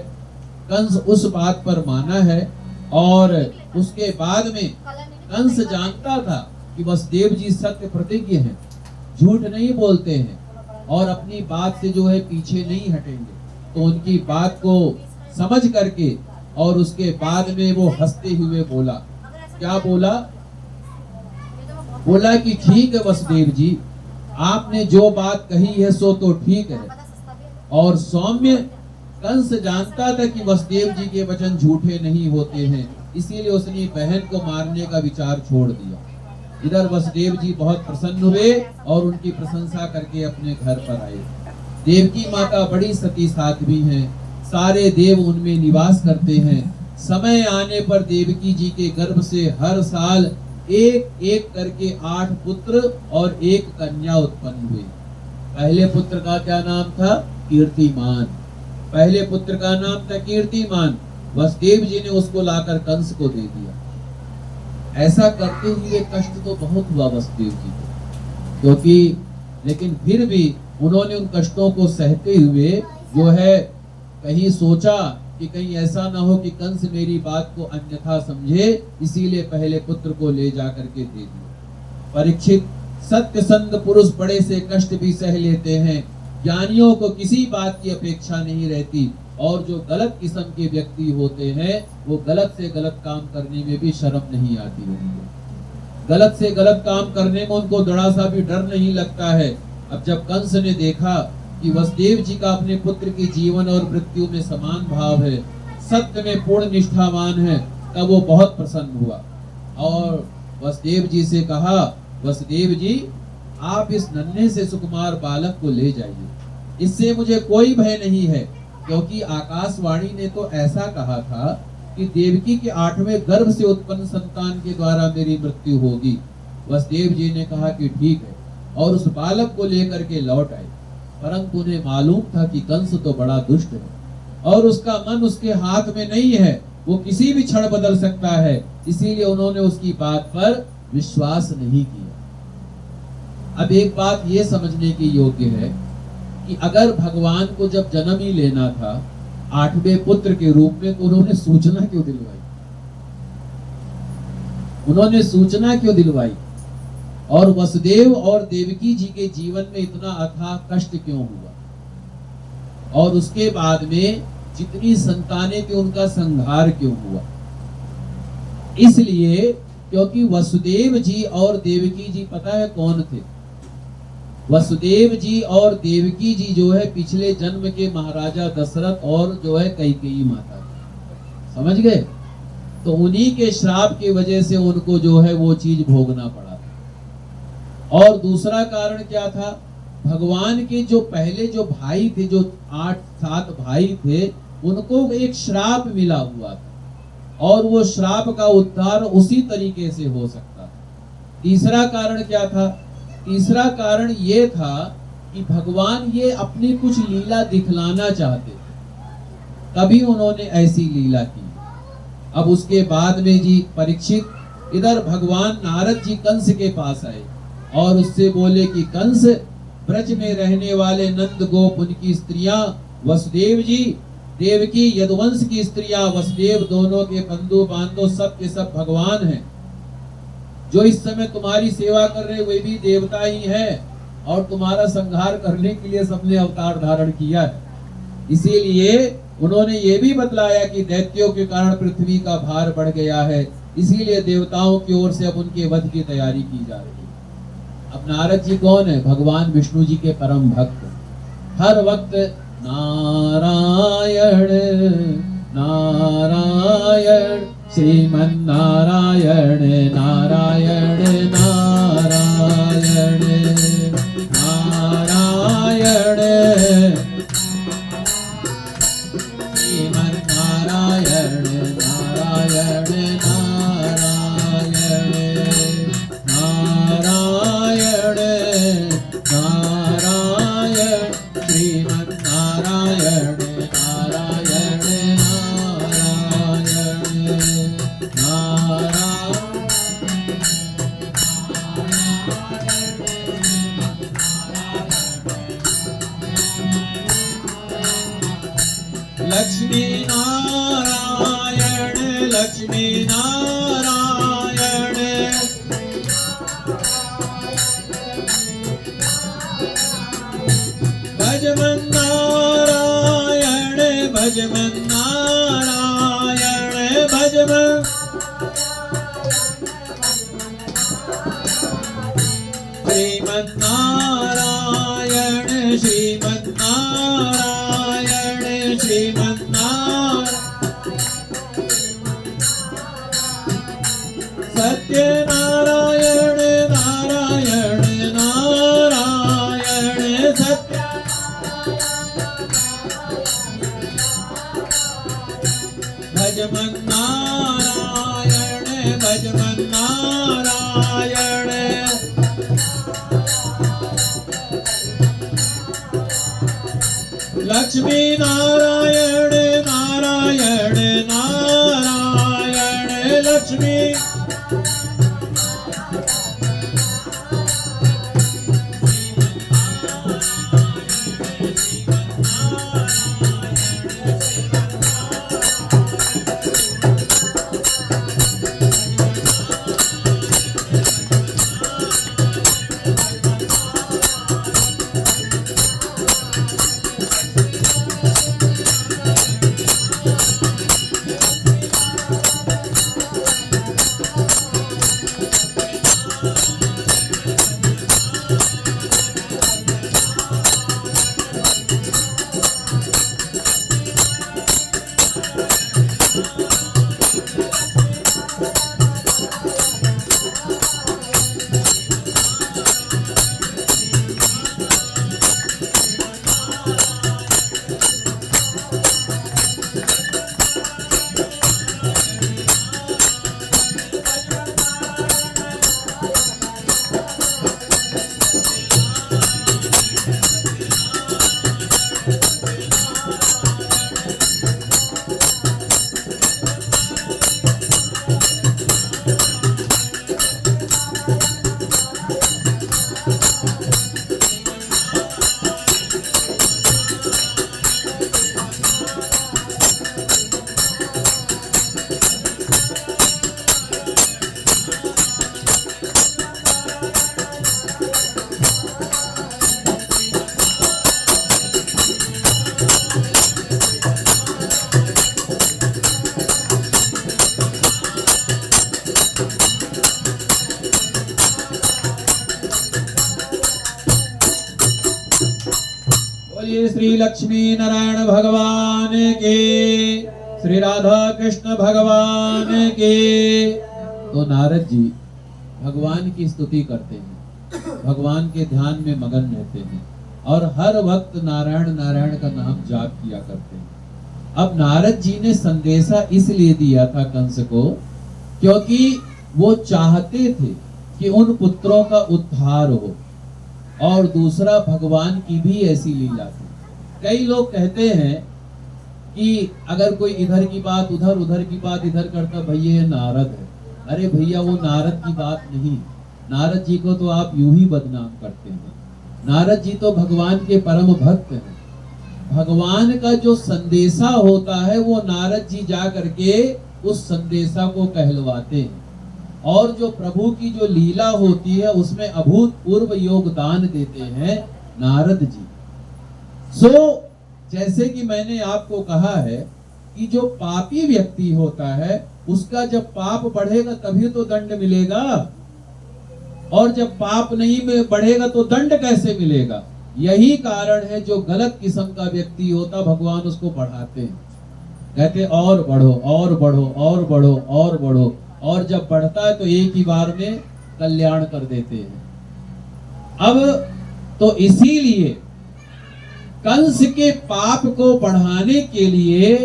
कंस उस बात पर माना है, और उसके बाद में कंस जानता था कि वसुदेव जी सत्य प्रतिज्ञ हैं, झूठ नहीं बोलते हैं, और अपनी बात से जो है पीछे नहीं हटेंगे। तो उनकी बात को समझ करके और उसके बाद में वो हंसते हुए बोला। क्या बोला? बोला कि ठीक है वसुदेव जी, आपने जो बात कही है सो तो ठीक है। और सौम्य कंस जानता था कि वसुदेव जी के वचन झूठे नहीं होते हैं, इसीलिए उसने बहन को मारने का विचार छोड़ दिया। इधर वसुदेव जी बहुत प्रसन्न हुए और उनकी प्रशंसा करके अपने घर पर आए। देवकी माता बड़ी सती साध्वी हैं, सारे देव उनमें निवास करते हैं। समय आने पर देवकी जी के गर्भ से हर साल एक एक करके 8 पुत्र और 1 कन्या उत्पन्न हुए। पहले पुत्र का क्या नाम था? कीर्तिमान। पहले पुत्र का नाम था कीर्तिमान। वसुदेव जी ने उसको लाकर कंस को दे दिया। ऐसा करते हुए कष्ट तो बहुत हुआ वसुदेव जी को, क्योंकि लेकिन फिर भी उन्होंने उन कष्टों को सहते हुए जो है कहीं सोचा कि कहीं ऐसा ना हो कि कंस मेरी बात को अन्यथा समझे, इसीलिए पहले पुत्र को ले जा करके दे दिया। परीक्षित, सत्य संग पुरुष बड़े से कष्ट भी सह लेते हैं, ज्ञानियों को किसी बात की अपेक्षा नहीं रहती, और जो गलत किस्म के व्यक्ति होते हैं वो गलत से गलत काम करने में भी शर्म नहीं आती होती है। गलत से गलत काम करने में उनको थोड़ा सा भी डर नहीं लगता है। अब जब कंस ने देखा कि वसुदेव जी का अपने पुत्र की जीवन और मृत्यु में समान भाव है, सत्य में पूर्ण निष्ठावान है, तब वो बहुत प्रसन्न हुआ और वसुदेव जी से कहा, वसुदेव जी आप इस नन्हे से सुकुमार बालक को ले जाइए, इससे मुझे कोई भय नहीं है, क्योंकि आकाशवाणी ने तो ऐसा कहा था कि देवकी के 8वें गर्भ से उत्पन्न संतान के द्वारा मेरी मृत्यु होगी। वसुदेव जी ने कहा कि ठीक है और उस बालक को लेकर के लौट आए। परंतु उन्हें मालूम था कि कंस तो बड़ा दुष्ट है और उसका मन उसके हाथ में नहीं है, वो किसी भी क्षण बदल सकता है, इसीलिए उन्होंने उसकी बात पर विश्वास नहीं किया। अब एक बात ये समझने की योग्य है कि अगर भगवान को जब जन्म ही लेना था 8वें पुत्र के रूप में, तो उन्होंने सूचना क्यों दिलवाई? उन्होंने सूचना क्यों दिलवाई? और वसुदेव और देवकी जी के जीवन में इतना अथाह कष्ट क्यों हुआ? और उसके बाद में जितनी संतानें थी उनका संहार क्यों हुआ? इसलिए क्योंकि वसुदेव जी और देवकी जी पता है कौन थे? वसुदेव जी और देवकी जी जो है पिछले जन्म के महाराजा दशरथ और जो है कैकेयी माता, समझ गए? तो उन्हीं के श्राप की वजह से उनको जो है वो चीज भोगना पड़ा था। और दूसरा कारण क्या था? भगवान के जो पहले जो भाई थे, जो 8-7 भाई थे, उनको एक श्राप मिला हुआ था और वो श्राप का उद्धार उसी तरीके से हो सकता था। तीसरा कारण क्या था? तीसरा कारण ये था कि भगवान ये अपनी कुछ लीला दिखलाना चाहते थे, तभी उन्होंने ऐसी लीला की। अब उसके बाद में जी परीक्षित इधर भगवान नारद जी कंस के पास आए और उससे बोले कि कंस, ब्रज में रहने वाले नंद गोप, उनकी स्त्रियां वसुदेव जी, देवकी यदुवंश की स्त्रियां, वसुदेव दोनों के बंधु बांधव सब के सब भगवान हैं। जो इस समय तुम्हारी सेवा कर रहे वे भी देवता ही है और तुम्हारा संहार करने के लिए सबने अवतार धारण किया है। इसीलिए उन्होंने ये भी बतलाया कि दैत्यों के कारण पृथ्वी का भार बढ़ गया है, इसीलिए देवताओं की ओर से अब उनके वध की तैयारी की जा रही है। अब नारद जी कौन है? भगवान विष्णु जी के परम भक्त। हर वक्त नारायण नारायण श्रीमन नारायण नारायण नारायण नारायण श्रीमन नारायण नारायण नारायण नारायण नारायण श्रीमन नारायण नारायण लक्ष्मी नारायण लक्ष्मी नारायण भजमन नारायण भजमन नारायण भजमन श्रीमन नारायण श्रीमन नारायण श्रीमन सत्य नारायण नारायण नारायण सत्य भजमन नारायण भजमन नारायण लक्ष्मी नारायण नारायण नारायण लक्ष्मी श्री लक्ष्मी नारायण भगवान के, श्री राधा कृष्ण भगवान के। तो नारद जी भगवान की स्तुति करते हैं, भगवान के ध्यान में मगन रहते हैं और हर वक्त नारायण नारायण का नाम जाप किया करते हैं। अब नारद जी ने संदेशा इसलिए दिया था कंस को क्योंकि वो चाहते थे कि उन पुत्रों का उद्धार हो, और दूसरा भगवान की भी ऐसी लीला थी। कई लोग कहते हैं कि अगर कोई इधर की बात उधर, उधर की बात इधर करता, भैया ये नारद है। अरे भैया वो नारद की बात नहीं, नारद जी को तो आप यूं ही बदनाम करते हैं। नारद जी तो भगवान के परम भक्त हैं। भगवान का जो संदेशा होता है वो नारद जी जा करके उस संदेशा को कहलवाते हैं, और जो प्रभु की जो लीला होती है उसमें अभूतपूर्व योगदान देते हैं नारद जी। जैसे कि मैंने आपको कहा है कि जो पापी व्यक्ति होता है उसका जब पाप बढ़ेगा तभी तो दंड मिलेगा, और जब पाप नहीं बढ़ेगा तो दंड कैसे मिलेगा। यही कारण है जो गलत किस्म का व्यक्ति होता भगवान उसको बढ़ाते हैं, कहते और बढ़ो और बढ़ो और बढ़ो और बढ़ो, और जब बढ़ता है तो एक ही बार में कल्याण कर देते हैं। अब तो इसीलिए कंस के पाप को बढ़ाने के लिए,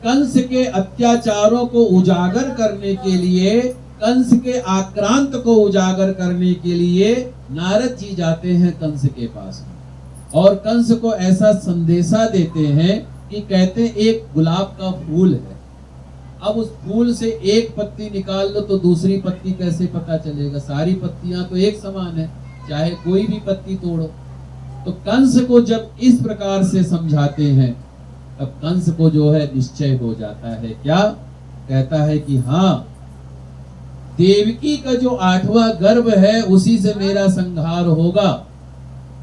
कंस के अत्याचारों को उजागर करने के लिए, कंस के आक्रांत को उजागर करने के लिए नारद जी जाते हैं कंस के पास, और कंस को ऐसा संदेशा देते हैं कि कहते एक गुलाब का फूल है, अब उस फूल से एक पत्ती निकाल लो तो दूसरी पत्ती कैसे पता चलेगा, सारी पत्तियां तो एक समान है, चाहे कोई भी पत्ती तोड़ो। तो कंस को जब इस प्रकार से समझाते हैं तब कंस को जो है निश्चय हो जाता है। क्या कहता है कि हाँ, देवकी का जो 8वां गर्भ है उसी से मेरा संहार होगा।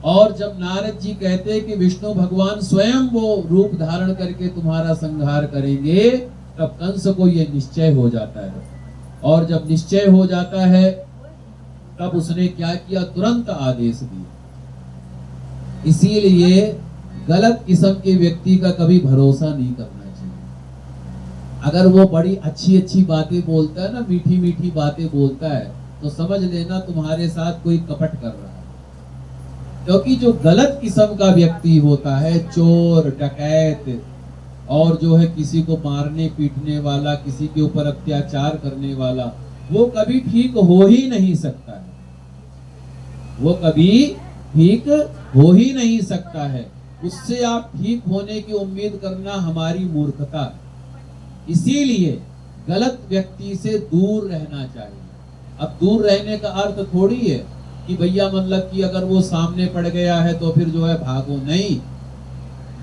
और जब नारद जी कहते हैं कि विष्णु भगवान स्वयं वो रूप धारण करके तुम्हारा संहार करेंगे, तब कंस को ये निश्चय हो जाता है। और जब निश्चय हो जाता है तब उसने क्या किया, तुरंत आदेश दिया। इसीलिए गलत किस्म के व्यक्ति का कभी भरोसा नहीं करना चाहिए। अगर वो बड़ी अच्छी अच्छी बातें बोलता है ना, मीठी मीठी बातें बोलता है, तो समझ लेना तुम्हारे साथ कोई कपट कर रहा है। क्योंकि जो गलत किस्म का व्यक्ति होता है, चोर डकैत और जो है किसी को मारने पीटने वाला, किसी के ऊपर अत्याचार करने वाला, वो कभी ठीक हो ही नहीं सकता है, वो कभी ठीक हो ही नहीं सकता है। उससे आप ठीक होने की उम्मीद करना हमारी मूर्खता है। इसीलिए गलत व्यक्ति से दूर रहना चाहिए। अब दूर रहने का अर्थ थोड़ी है कि भैया मतलब कि अगर वो सामने पड़ गया है तो फिर जो है भागो, नहीं,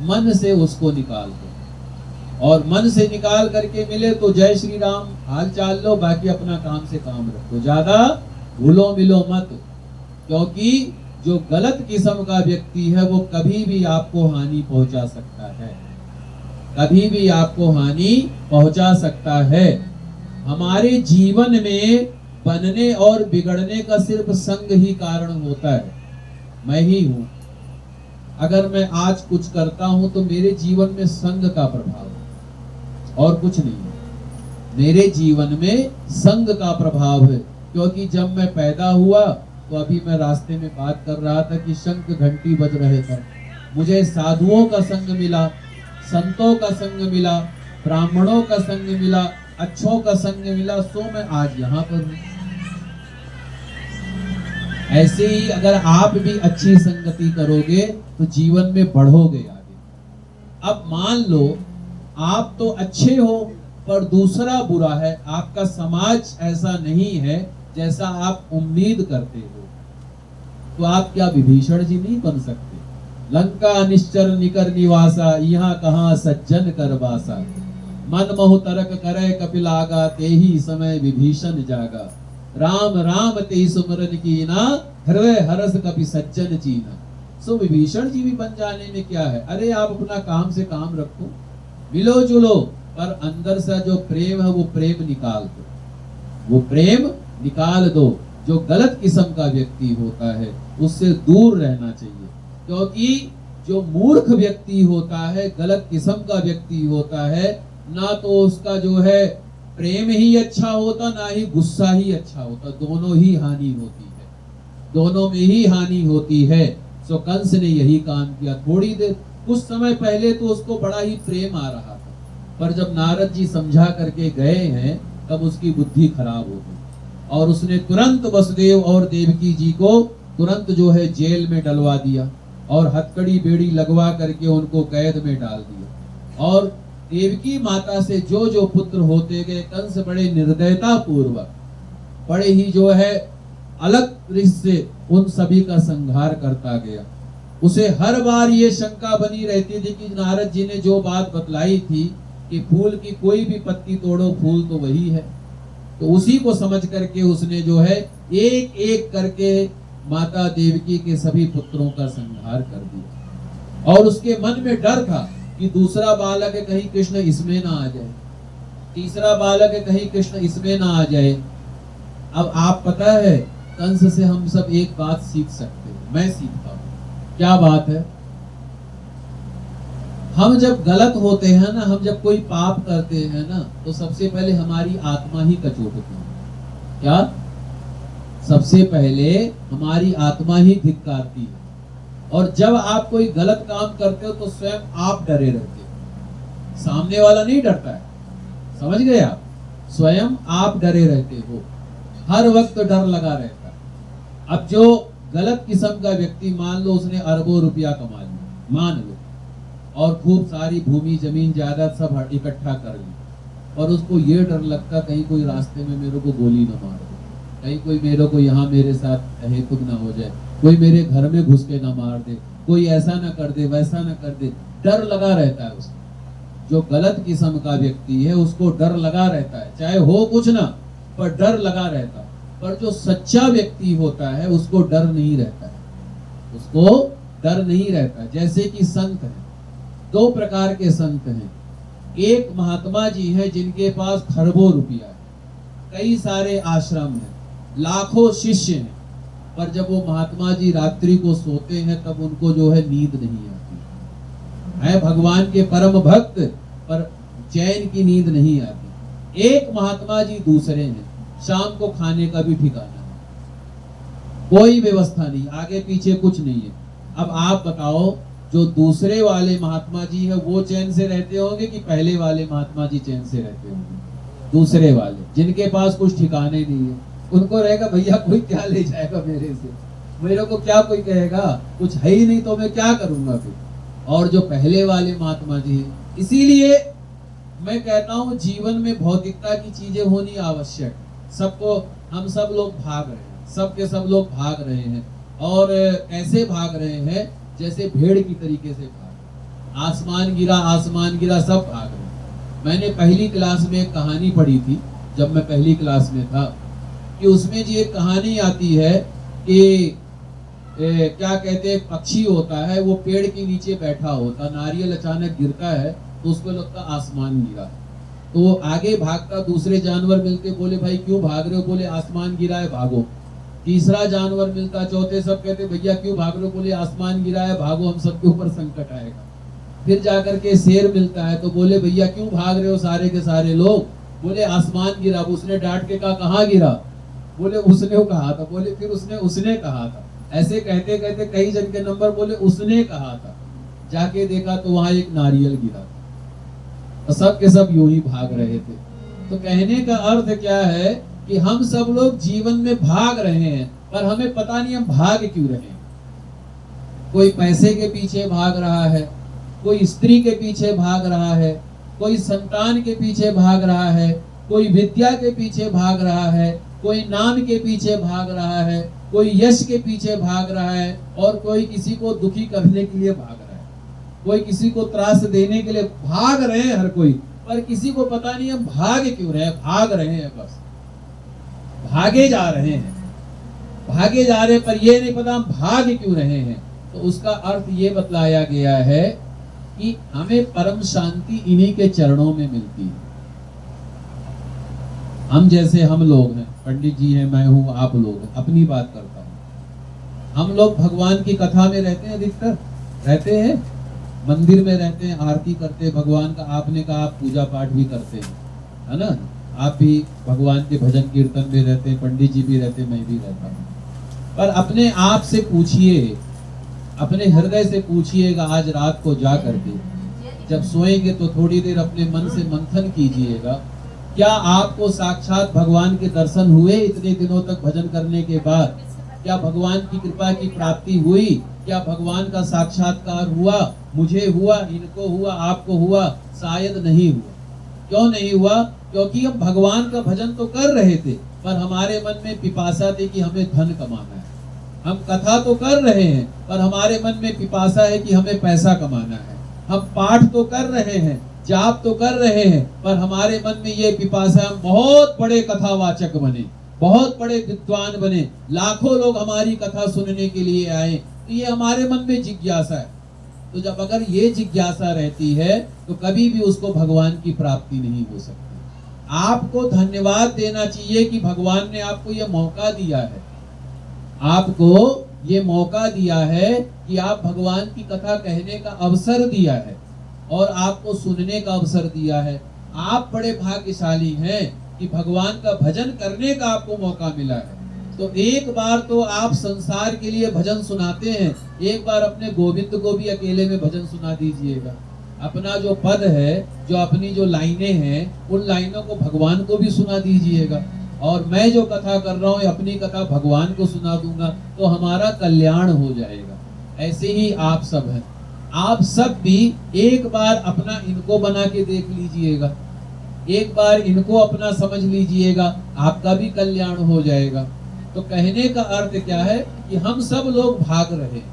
मन से उसको निकाल दो, और मन से निकाल करके मिले तो जय श्री राम हाल चाल लो, बाकी अपना काम से काम रखो, ज्यादा भूलो मिलो मत। क्योंकि जो गलत किस्म का व्यक्ति है वो कभी भी आपको हानि पहुंचा सकता है, कभी भी आपको हानि पहुंचा सकता है। हमारे जीवन में बनने और बिगड़ने का सिर्फ संग ही कारण होता है। मैं ही हूं, अगर मैं आज कुछ करता हूं तो मेरे जीवन में संग का प्रभाव है और कुछ नहीं है। मेरे जीवन में संग का प्रभाव है, क्योंकि जब मैं पैदा हुआ तो अभी मैं रास्ते में बात कर रहा था कि शंख घंटी बज रहे थे, मुझे साधुओं का संग मिला, संतों का संग मिला, ब्राह्मणों का संग मिला, अच्छों का संग मिला, सो मैं आज यहाँ पर हूँ। ऐसे ही अगर आप भी अच्छी संगति करोगे तो जीवन में बढ़ोगे आगे। अब मान लो आप तो अच्छे हो पर दूसरा बुरा है, आपका समाज ऐसा नहीं है जैसा आप उम्मीद करते हो, तो आप क्या विभीषण जी नहीं बन सकते। लंका निश्चर निकर निवासा, यहाँ कहाँ सज्जन कर वासा, मन मोह तरक करे कपिल आगा, ते ही समय विभीषण जागा, राम राम ते सुमरन कीना, हृदय हरस कपि सज्जन चीना। सो विभीषण जी भी बन जाने में क्या है, अरे आप अपना काम से काम रखो, मिलो जुलो, पर अंदर से जो प्रेम है वो प्रेम निकाल दो, वो प्रेम निकाल दो। जो गलत किस्म का व्यक्ति होता है उससे दूर रहना चाहिए, क्योंकि जो मूर्ख व्यक्ति होता है, गलत किस्म का व्यक्ति होता है, ना तो उसका जो है प्रेम ही अच्छा होता, ना ही गुस्सा ही अच्छा होता, दोनों ही हानि होती है, दोनों में ही हानि होती है। सो कंस ने यही काम किया। थोड़ी देर, कुछ समय पहले तो उसको बड़ा ही प्रेम आ रहा था, पर जब नारद जी समझा करके गए हैं तब उसकी बुद्धि खराब हो गई और उसने तुरंत वसुदेव और देवकी जी को तुरंत जो है जेल में डलवा दिया और हथकड़ी बेड़ी लगवा करके उनको कैद में डाल दिया। और देवकी माता से जो जो पुत्र होते गए, कंस बड़े निर्दयता पूर्वक, बड़े ही जो है अलग दृष्टि से उन सभी का संहार करता गया। उसे हर बार ये शंका बनी रहती थी कि नारद जी ने जो बात बतलाई थी कि फूल की कोई भी पत्ती तोड़ो फूल तो वही है, तो उसी को समझ करके उसने जो है एक एक करके माता देवकी के सभी पुत्रों का संहार कर दिया। और उसके मन में डर था कि दूसरा बालक है कहीं कृष्ण इसमें ना आ जाए, तीसरा बालक है कहीं कृष्ण इसमें ना आ जाए। अब आप पता है कंस से हम सब एक बात सीख सकते हैं, मैं सीखता हूं। क्या बात है? हम जब गलत होते हैं ना, हम जब कोई पाप करते हैं ना, तो सबसे पहले हमारी आत्मा ही कचोटती है। क्या? सबसे पहले हमारी आत्मा ही धिक्कारती है। और जब आप कोई गलत काम करते हो तो स्वयं आप डरे रहते हो, सामने वाला नहीं डरता है। समझ गए आप? स्वयं आप डरे रहते हो, हर वक्त डर लगा रहता है। अब जो गलत किस्म का व्यक्ति, मान लो उसने अरबों रुपया कमा लिया, मान लो, और खूब सारी भूमि जमीन जायदाद सब इकट्ठा कर ली, और उसको ये डर लगता कहीं कोई रास्ते में मेरे को गोली न मार दे, कहीं कोई मेरे को यहाँ मेरे साथ अहेतुक ना हो जाए, कोई मेरे घर में घुस के ना मार दे, कोई ऐसा ना कर दे, वैसा ना कर दे, डर लगा रहता है उसको। जो गलत किस्म का व्यक्ति है उसको डर लगा रहता है, चाहे हो कुछ ना, पर डर लगा रहता है। पर जो सच्चा व्यक्ति होता है उसको डर नहीं रहता है, उसको डर नहीं रहता। जैसे कि संत है, दो प्रकार के संत हैं। एक महात्मा जी हैं जिनके पास खरबों रुपया है, कई सारे आश्रम हैं, लाखों शिष्य हैं, पर जब वो महात्मा जी रात्रि को सोते हैं तब उनको जो है नींद नहीं आती है। भगवान के परम भक्त, पर चैन की नींद नहीं आती। एक महात्मा जी दूसरे हैं, शाम को खाने का भी ठिकाना है, कोई व्यवस्था नहीं, आगे पीछे कुछ नहीं है। अब आप बताओ, जो दूसरे वाले महात्मा जी है वो चैन से रहते होंगे कि पहले वाले महात्मा जी चैन से रहते होंगे? दूसरे वाले, जिनके पास कुछ ठिकाने नहीं है, उनको रहेगा भैया कोई क्या ले जाएगा मेरे से, मेरे को क्या कोई कहेगा, कुछ है ही नहीं तो मैं क्या करूंगा फिर। और जो पहले वाले महात्मा जी है, इसीलिए मैं कहता हूं जीवन में भौतिकता की चीजें होनी आवश्यक। सबको, हम सब लोग भाग रहे हैं, सबके सब लोग भाग रहे हैं, और ऐसे भाग रहे हैं जैसे भेड़ की तरीके से भाग, आसमान गिरा सब भाग रहे हैं। मैंने पहली क्लास में एक कहानी पढ़ी थी, जब मैं पहली क्लास में था, कि उसमें जी एक कहानी आती है कि क्या कहते हैं, पक्षी होता है, वो पेड़ के नीचे बैठा होता, नारियल अचानक गिरता है तो उसको लगता आसमान गिरा, तो वो आगे भागता, दूसरे जानवर मिलते, बोले भाई क्यों भाग रहे हो, बोले आसमान गिरा है भागो। तीसरा जानवर मिलता, चौथे, सब कहते भैया क्यों भाग रहे हो, बोले आसमान गिरा है भागो, हम सबके ऊपर संकट आएगा। फिर जाकर के शेर मिलता है तो बोले भैया क्यों भाग रहे हो सारे के सारे लोग, बोले आसमान गिरा। उसने डांट के कहा कहाँ गिरा, बोले उसने कहा था, बोले फिर उसने कहा था। ऐसे कहते कहते कई जन के नंबर, बोले उसने कहा था, जाके देखा तो वहां एक नारियल गिरा था, तो सब के सब यूं ही भाग रहे थे। तो कहने का अर्थ क्या है कि हम सब लोग जीवन में भाग रहे हैं, पर हमें पता नहीं हम भाग क्यों रहे हैं। कोई पैसे के पीछे भाग रहा है, कोई स्त्री के पीछे भाग रहा है, कोई संतान के पीछे भाग रहा है, कोई विद्या के पीछे भाग रहा है, कोई नाम के पीछे भाग रहा है, कोई यश के पीछे भाग रहा है, और कोई किसी को दुखी करने के लिए भाग रहा है, कोई किसी को त्रास देने के लिए भाग रहे हैं हर कोई, पर किसी को पता नहीं हम भाग क्यों रहे हैं। भाग रहे हैं, बस भागे जा रहे हैं, भागे जा रहे हैं, पर ये नहीं पता हम भाग क्यों रहे हैं। तो उसका अर्थ ये बतलाया गया है कि हमें परम शांति इन्हीं के चरणों में मिलती है। हम जैसे हम लोग हैं, पंडित जी हैं, मैं हूं, आप लोग हैं, अपनी बात करता हूं, हम लोग भगवान की कथा में रहते हैं अधिकतर, रहते हैं, मंदिर में रहते हैं, आरती करते हैं भगवान का। आपने कहा आप पूजा पाठ भी करते हैं, है ना, आप भी भगवान के भजन कीर्तन में रहते हैं, पंडित जी भी रहते हैं, मैं भी रहता हूँ। पर अपने आप से पूछिए, अपने हृदय से पूछिएगा, आज रात को जा करके जब सोएंगे तो थोड़ी देर अपने मन से मंथन कीजिएगा, क्या आपको साक्षात भगवान के दर्शन हुए इतने दिनों तक भजन करने के बाद? क्या भगवान की कृपा की प्राप्ति हुई? क्या भगवान का साक्षात्कार हुआ? मुझे हुआ, इनको हुआ, आपको हुआ? शायद नहीं हुआ। क्यों नहीं हुआ? क्योंकि हम भगवान का भजन तो कर रहे थे, पर हमारे मन में पिपासा थी कि हमें धन कमाना है। हम कथा तो कर रहे हैं, पर हमारे मन में पिपासा है कि हमें पैसा कमाना है। हम पाठ तो कर रहे हैं, जाप तो कर रहे हैं, पर हमारे मन में ये पिपासा, हम बहुत बड़े कथावाचक बने, बहुत बड़े विद्वान बने, लाखों लोग हमारी कथा सुनने के लिए आए। तो ये हमारे मन में जिज्ञासा है। तो जब अगर ये जिज्ञासा रहती है तो कभी भी उसको भगवान की प्राप्ति नहीं हो सकती। आपको धन्यवाद देना चाहिए कि भगवान ने आपको ये मौका दिया है, आपको ये मौका दिया है कि आप भगवान की कथा कहने का अवसर दिया है और आपको सुनने का अवसर दिया है। आप बड़े भाग्यशाली हैं कि भगवान का भजन करने का आपको मौका मिला है। तो एक बार तो आप संसार के लिए भजन सुनाते हैं, एक बार अपने गोविंद को भी अकेले में भजन सुना दीजिएगा। अपना जो पद है, जो अपनी जो लाइनें हैं, उन लाइनों को भगवान को भी सुना दीजिएगा। और मैं जो कथा कर रहा हूँ, अपनी कथा भगवान को सुना दूंगा, तो हमारा कल्याण हो जाएगा। ऐसे ही आप सब हैं, आप सब भी एक बार अपना इनको बना के देख लीजिएगा, एक बार इनको अपना समझ लीजिएगा, आपका भी कल्याण हो जाएगा। तो कहने का अर्थ क्या है कि हम सब लोग भाग रहे हैं,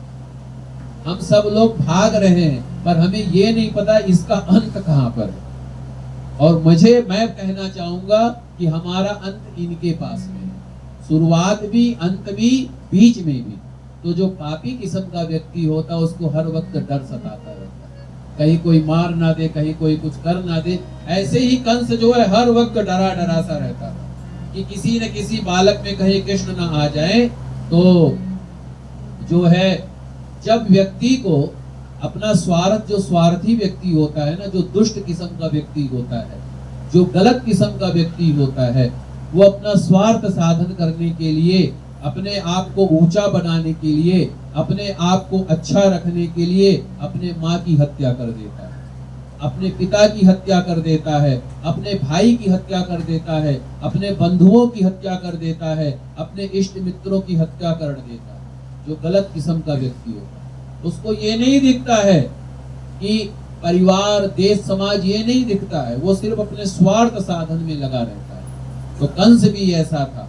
हम सब लोग भाग रहे हैं, पर हमें ये नहीं पता इसका अंत कहाँ पर है। और मैं कहना चाहूंगा कि हमारा अंत इनके पास में है, शुरुआत भी, अंत भी, बीच में भी। तो जो पापी किस्म का व्यक्ति होता है उसको हर वक्त डर सताता रहता है, कहीं कोई मार ना दे, कहीं कोई कुछ कर ना दे। ऐसे ही कंस जो है हर वक्त डरा डरा सा रहता था कि किसी न किसी बालक में कहीं कृष्ण ना आ जाए। तो जो है, जब व्यक्ति को अपना स्वार्थ, जो स्वार्थी व्यक्ति होता है ना, जो दुष्ट किस्म का व्यक्ति होता है, जो गलत किस्म का व्यक्ति होता है, वो अपना स्वार्थ साधन करने के लिए, अपने आप को ऊंचा बनाने के लिए, अपने आप को अच्छा रखने के लिए अपने माँ की हत्या कर देता है, अपने पिता की हत्या कर देता है, अपने भाई की हत्या कर देता है, अपने बंधुओं की हत्या कर देता है, अपने इष्ट मित्रों की हत्या कर देता है। जो गलत किस्म का व्यक्ति होता है उसको ये नहीं दिखता है कि परिवार, देश, समाज, ये नहीं दिखता है, वो सिर्फ अपने स्वार्थ साधन में लगा रहता है। तो कंस भी ऐसा था,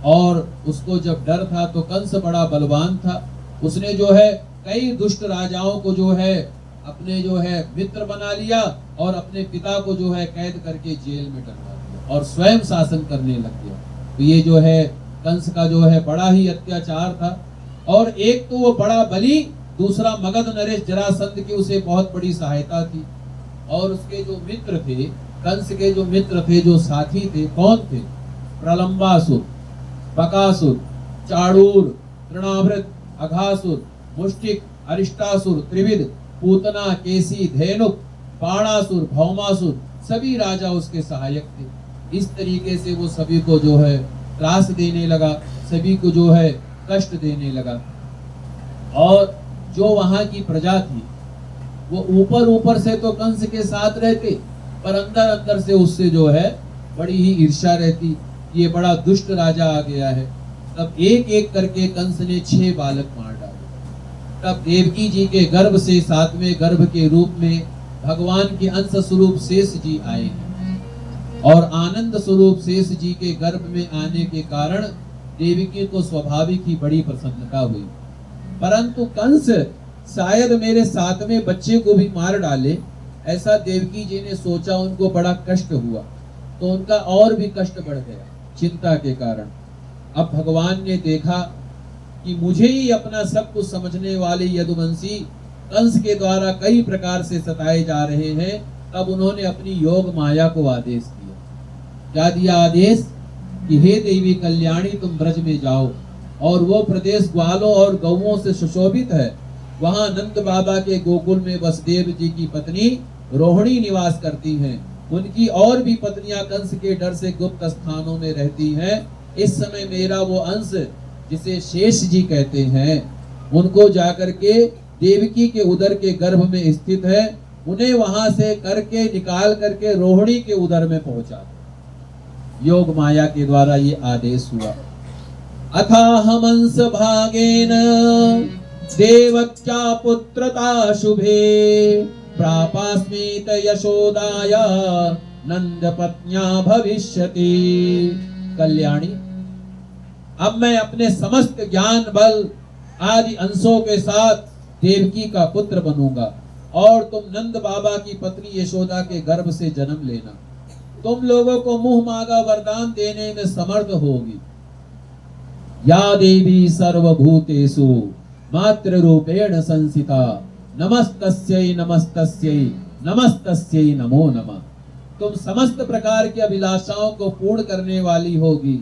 और उसको जब डर था तो कंस बड़ा बलवान था। उसने जो है कई दुष्ट राजाओं को जो है अपने जो है मित्र बना लिया, और अपने पिता को जो है कैद करके जेल में डलवा दिया और स्वयं शासन करने लग गया। तो ये जो है कंस का जो है बड़ा ही अत्याचार था। और एक तो वो बड़ा बली, दूसरा मगध नरेश जरासंध की उसे बहुत बड़ी सहायता थी। और उसके जो मित्र थे, कंस के जो मित्र थे, जो साथी थे, कौन थे? प्रलंबासुर, बकासुर, चाणूर, तृणावृत, अघासुर, मुष्टिक, अरिष्टासुर, त्रिविद, पूतना, केसी, धेनुक, बाणासुर, भौमासुर, सभी राजा उसके सहायक थे। इस तरीके से वो सभी को जो है त्रास देने लगा, सभी को जो है कष्ट देने लगा। और जो वहां की प्रजा थी वो ऊपर ऊपर से तो कंस के साथ रहते, पर अंदर अंदर से उससे जो है बड़ी ही ईर्ष्या रहती, ये बड़ा दुष्ट राजा आ गया है। तब एक एक करके कंस ने 6 बालक मार डाले। तब देवकी जी के गर्भ से 7वें गर्भ के रूप में भगवान के अंश स्वरूप शेष जी आए हैं, और आनंद स्वरूप शेष जी के गर्भ में आने के कारण देवकी को स्वाभाविक ही बड़ी प्रसन्नता हुई। परंतु कंस शायद मेरे 7वें बच्चे को भी मार डाले, ऐसा देवकी जी ने सोचा। उनको बड़ा कष्ट हुआ, तो उनका और भी कष्ट बढ़ गया चिंता के कारण। अब भगवान ने देखा कि मुझे ही अपना सब कुछ समझने वाले यदुवंशी कंस के द्वारा कई प्रकार से सताए जा रहे हैं। तब उन्होंने अपनी योग माया को आदेश दिया। क्या दिया आदेश? कि हे देवी कल्याणी, तुम ब्रज में जाओ, और वो प्रदेश ग्वालों और गौओं से सुशोभित है। वहां नंद बाबा के गोकुल में वसुदेव जी की पत्नी रोहिणी निवास करती हैं। उनकी और भी पत्नियां कंस के डर से गुप्त स्थानों में रहती हैं। इस समय मेरा वो अंश जिसे शेष जी कहते हैं, उनको जाकर के देवकी के उदर के गर्भ में स्थित है, उन्हें वहां से करके निकाल करके रोहिणी के उदर में पहुंचा। योग माया के द्वारा ये आदेश हुआ। अथाहमंस भागेन देवक्या पुत्रता शुभे प्रापास्मीत यशोदाया नंद पत्न्या भविष्यति। कल्याणी, अब मैं अपने समस्त ज्ञान बल आदि अंशों के साथ देवकी का पुत्र बनूंगा और तुम नंद बाबा की पत्नी यशोदा के गर्भ से जन्म लेना। तुम लोगों को मुंह मांगा वरदान देने में समर्थ होगी। या देवी सर्वभूतेषु मातृ रूपेण संसिता नमस्तस्यै नमस्तस्यै नमस्तस्यै नमो नमः। तुम समस्त प्रकार की अभिलाषाओं को पूर्ण करने वाली होगी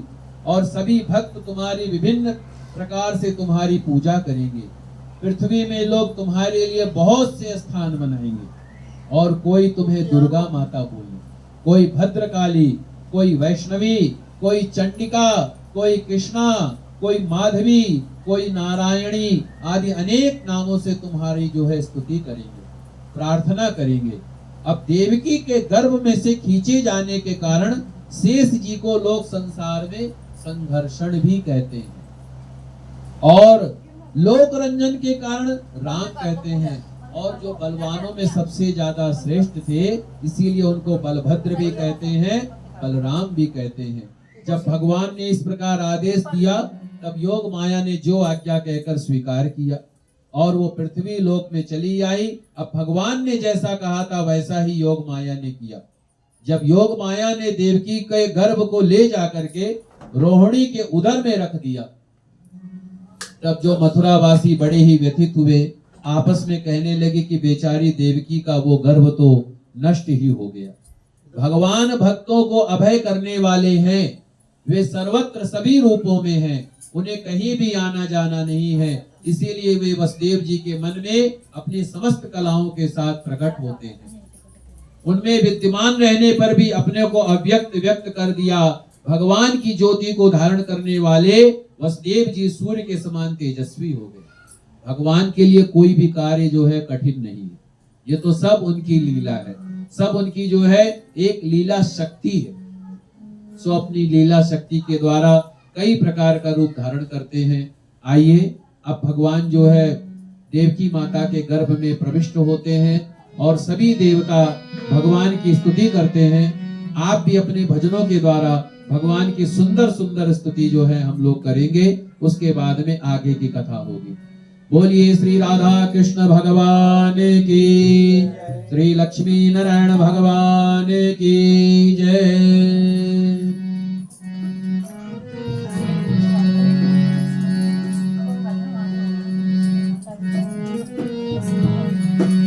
और सभी भक्त तुम्हारी विभिन्न प्रकार से तुम्हारी पूजा करेंगे। पृथ्वी में लोग तुम्हारे लिए बहुत से स्थान बनाएंगे और कोई तुम्हें दुर्गा माता बोले, कोई भद्रकाली, कोई वैष्णवी, कोई चंडिका, कोई कृष्णा, कोई माधवी, कोई नारायणी आदि अनेक नामों से तुम्हारी जो है स्तुति करेंगे, प्रार्थना करेंगे। अब देवकी के गर्भ में से खींचे जाने के कारण शेष जी को लोग संसार में संघर्षण भी कहते हैं और लोक रंजन के कारण राम कहते हैं। और जो बलवानों में सबसे ज्यादा श्रेष्ठ थे इसीलिए उनको बलभद्र भी कहते हैं, बलराम भी कहते हैं। जब भगवान ने इस प्रकार आदेश दिया तब योग माया ने जो आज्ञा कहकर स्वीकार किया और वो पृथ्वी लोक में चली आई। अब भगवान ने जैसा कहा था वैसा ही योग माया ने किया। जब योग माया ने देवकी के गर्भ को ले जाकर के रोहिणी के उदर में रख दिया तब जो मथुरावासी बड़े ही व्यथित हुए, आपस में कहने लगे कि बेचारी देवकी का वो गर्भ तो नष्ट ही हो गया। भगवान भक्तों को अभय करने वाले हैं, वे सर्वत्र सभी रूपों में हैं, उन्हें कहीं भी आना जाना नहीं है। इसीलिए वे वसुदेव जी के मन में अपनी समस्त कलाओं के साथ प्रकट होते हैं। उनमें विद्यमान रहने पर भी अपने को अव्यक्त व्यक्त कर दिया। भगवान की ज्योति को धारण करने वाले वसुदेव जी सूर्य के समान तेजस्वी हो गए। भगवान के लिए कोई भी कार्य जो है कठिन नहीं है, ये तो सब उनकी लीला है, सब उनकी जो है एक लीला शक्ति है। सो अपनी लीला शक्ति के द्वारा कई प्रकार का रूप धारण करते हैं। आइए अब भगवान जो है देवकी माता के गर्भ में प्रविष्ट होते हैं और सभी देवता भगवान की स्तुति करते हैं। आप भी अपने भजनों के द्वारा भगवान की सुंदर सुंदर स्तुति जो है हम लोग करेंगे, उसके बाद में आगे की कथा होगी। बोलिए श्री राधा कृष्ण भगवान की, श्री लक्ष्मी नारायण भगवान की जय।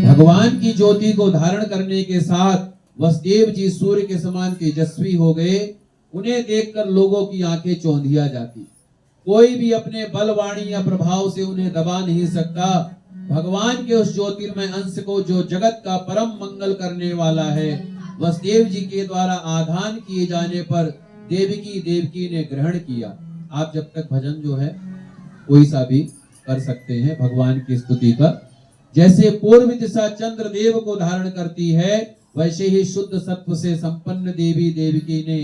भगवान की ज्योति को धारण करने के साथ वसुदेव जी सूर्य के समान तेजस्वी हो गए। उन्हें देखकर लोगों की आंखें चौंधिया जाती, कोई भी अपने बलवाणी या प्रभाव से उन्हें दबा नहीं सकता। भगवान के उस ज्योतिर्मय अंश को जो जगत का परम मंगल करने वाला है, वसुदेव जी के द्वारा आधान किए जाने पर देवकी ने ग्रहण किया। आप जब तक भजन जो है कोई सा भी कर सकते हैं भगवान की स्तुति का। जैसे पूर्व दिशा चंद्र देव को धारण करती है, वैसे ही शुद्ध सत्व से संपन्न देवी देवकी ने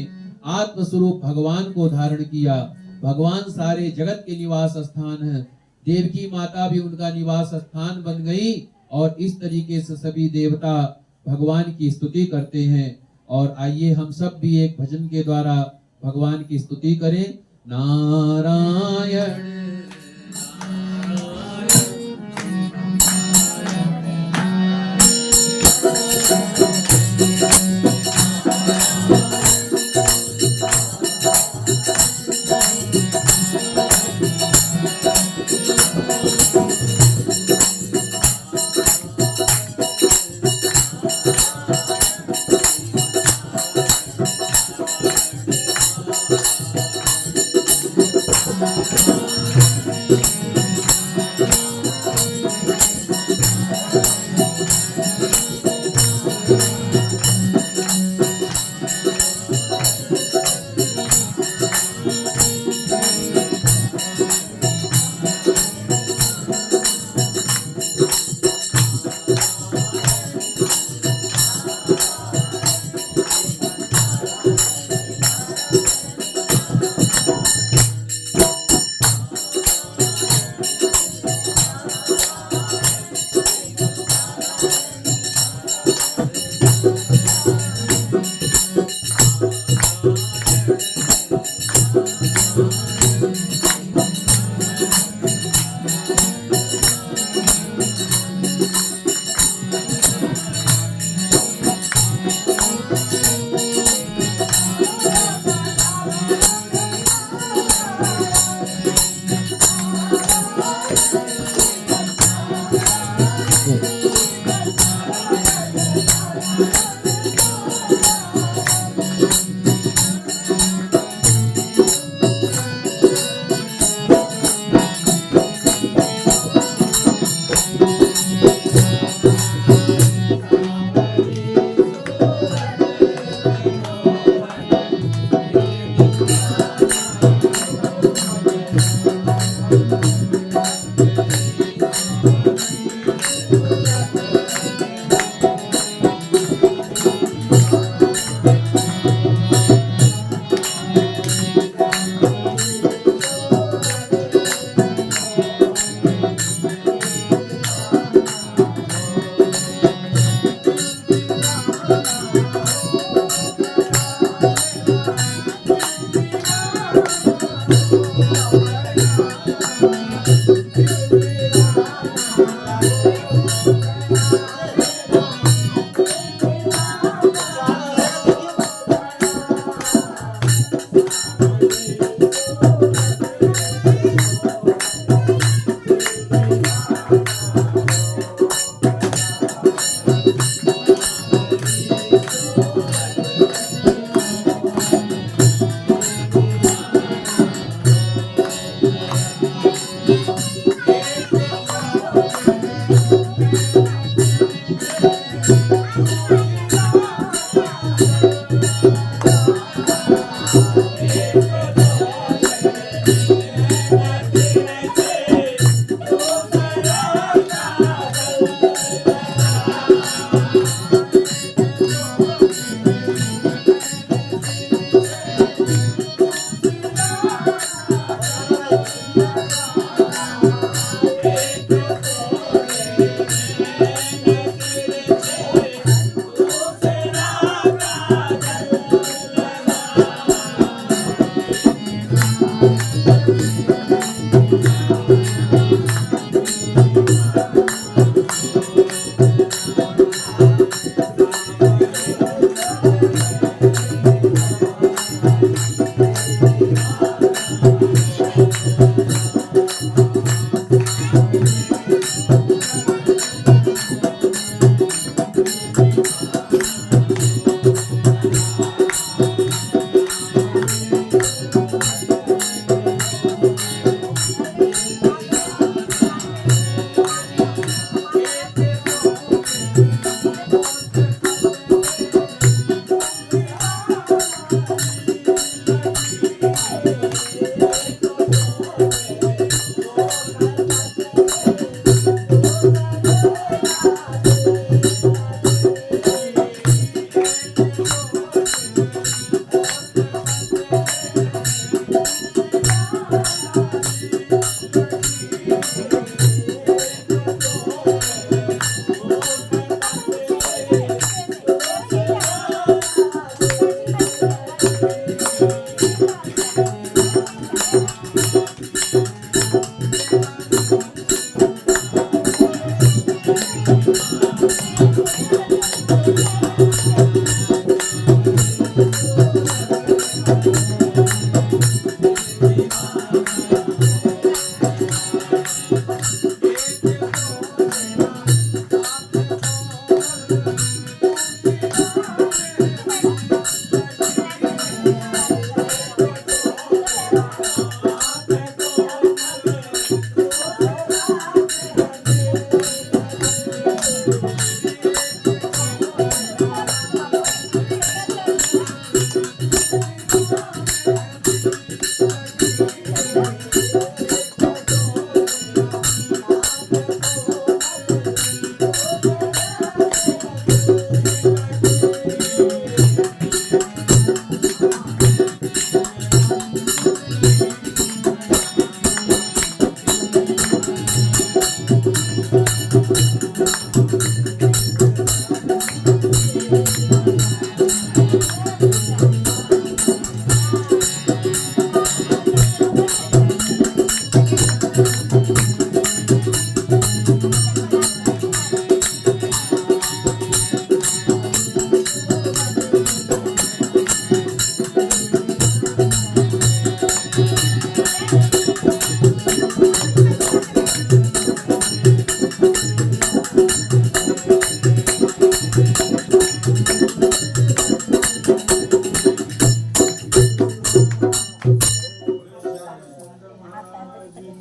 आत्म स्वरूप भगवान को धारण किया। भगवान सारे जगत के निवास स्थान है, देवकी माता भी उनका निवास स्थान बन गई और इस तरीके से सभी देवता भगवान की स्तुति करते हैं। और आइए हम सब भी एक भजन के द्वारा भगवान की स्तुति करें। नारायण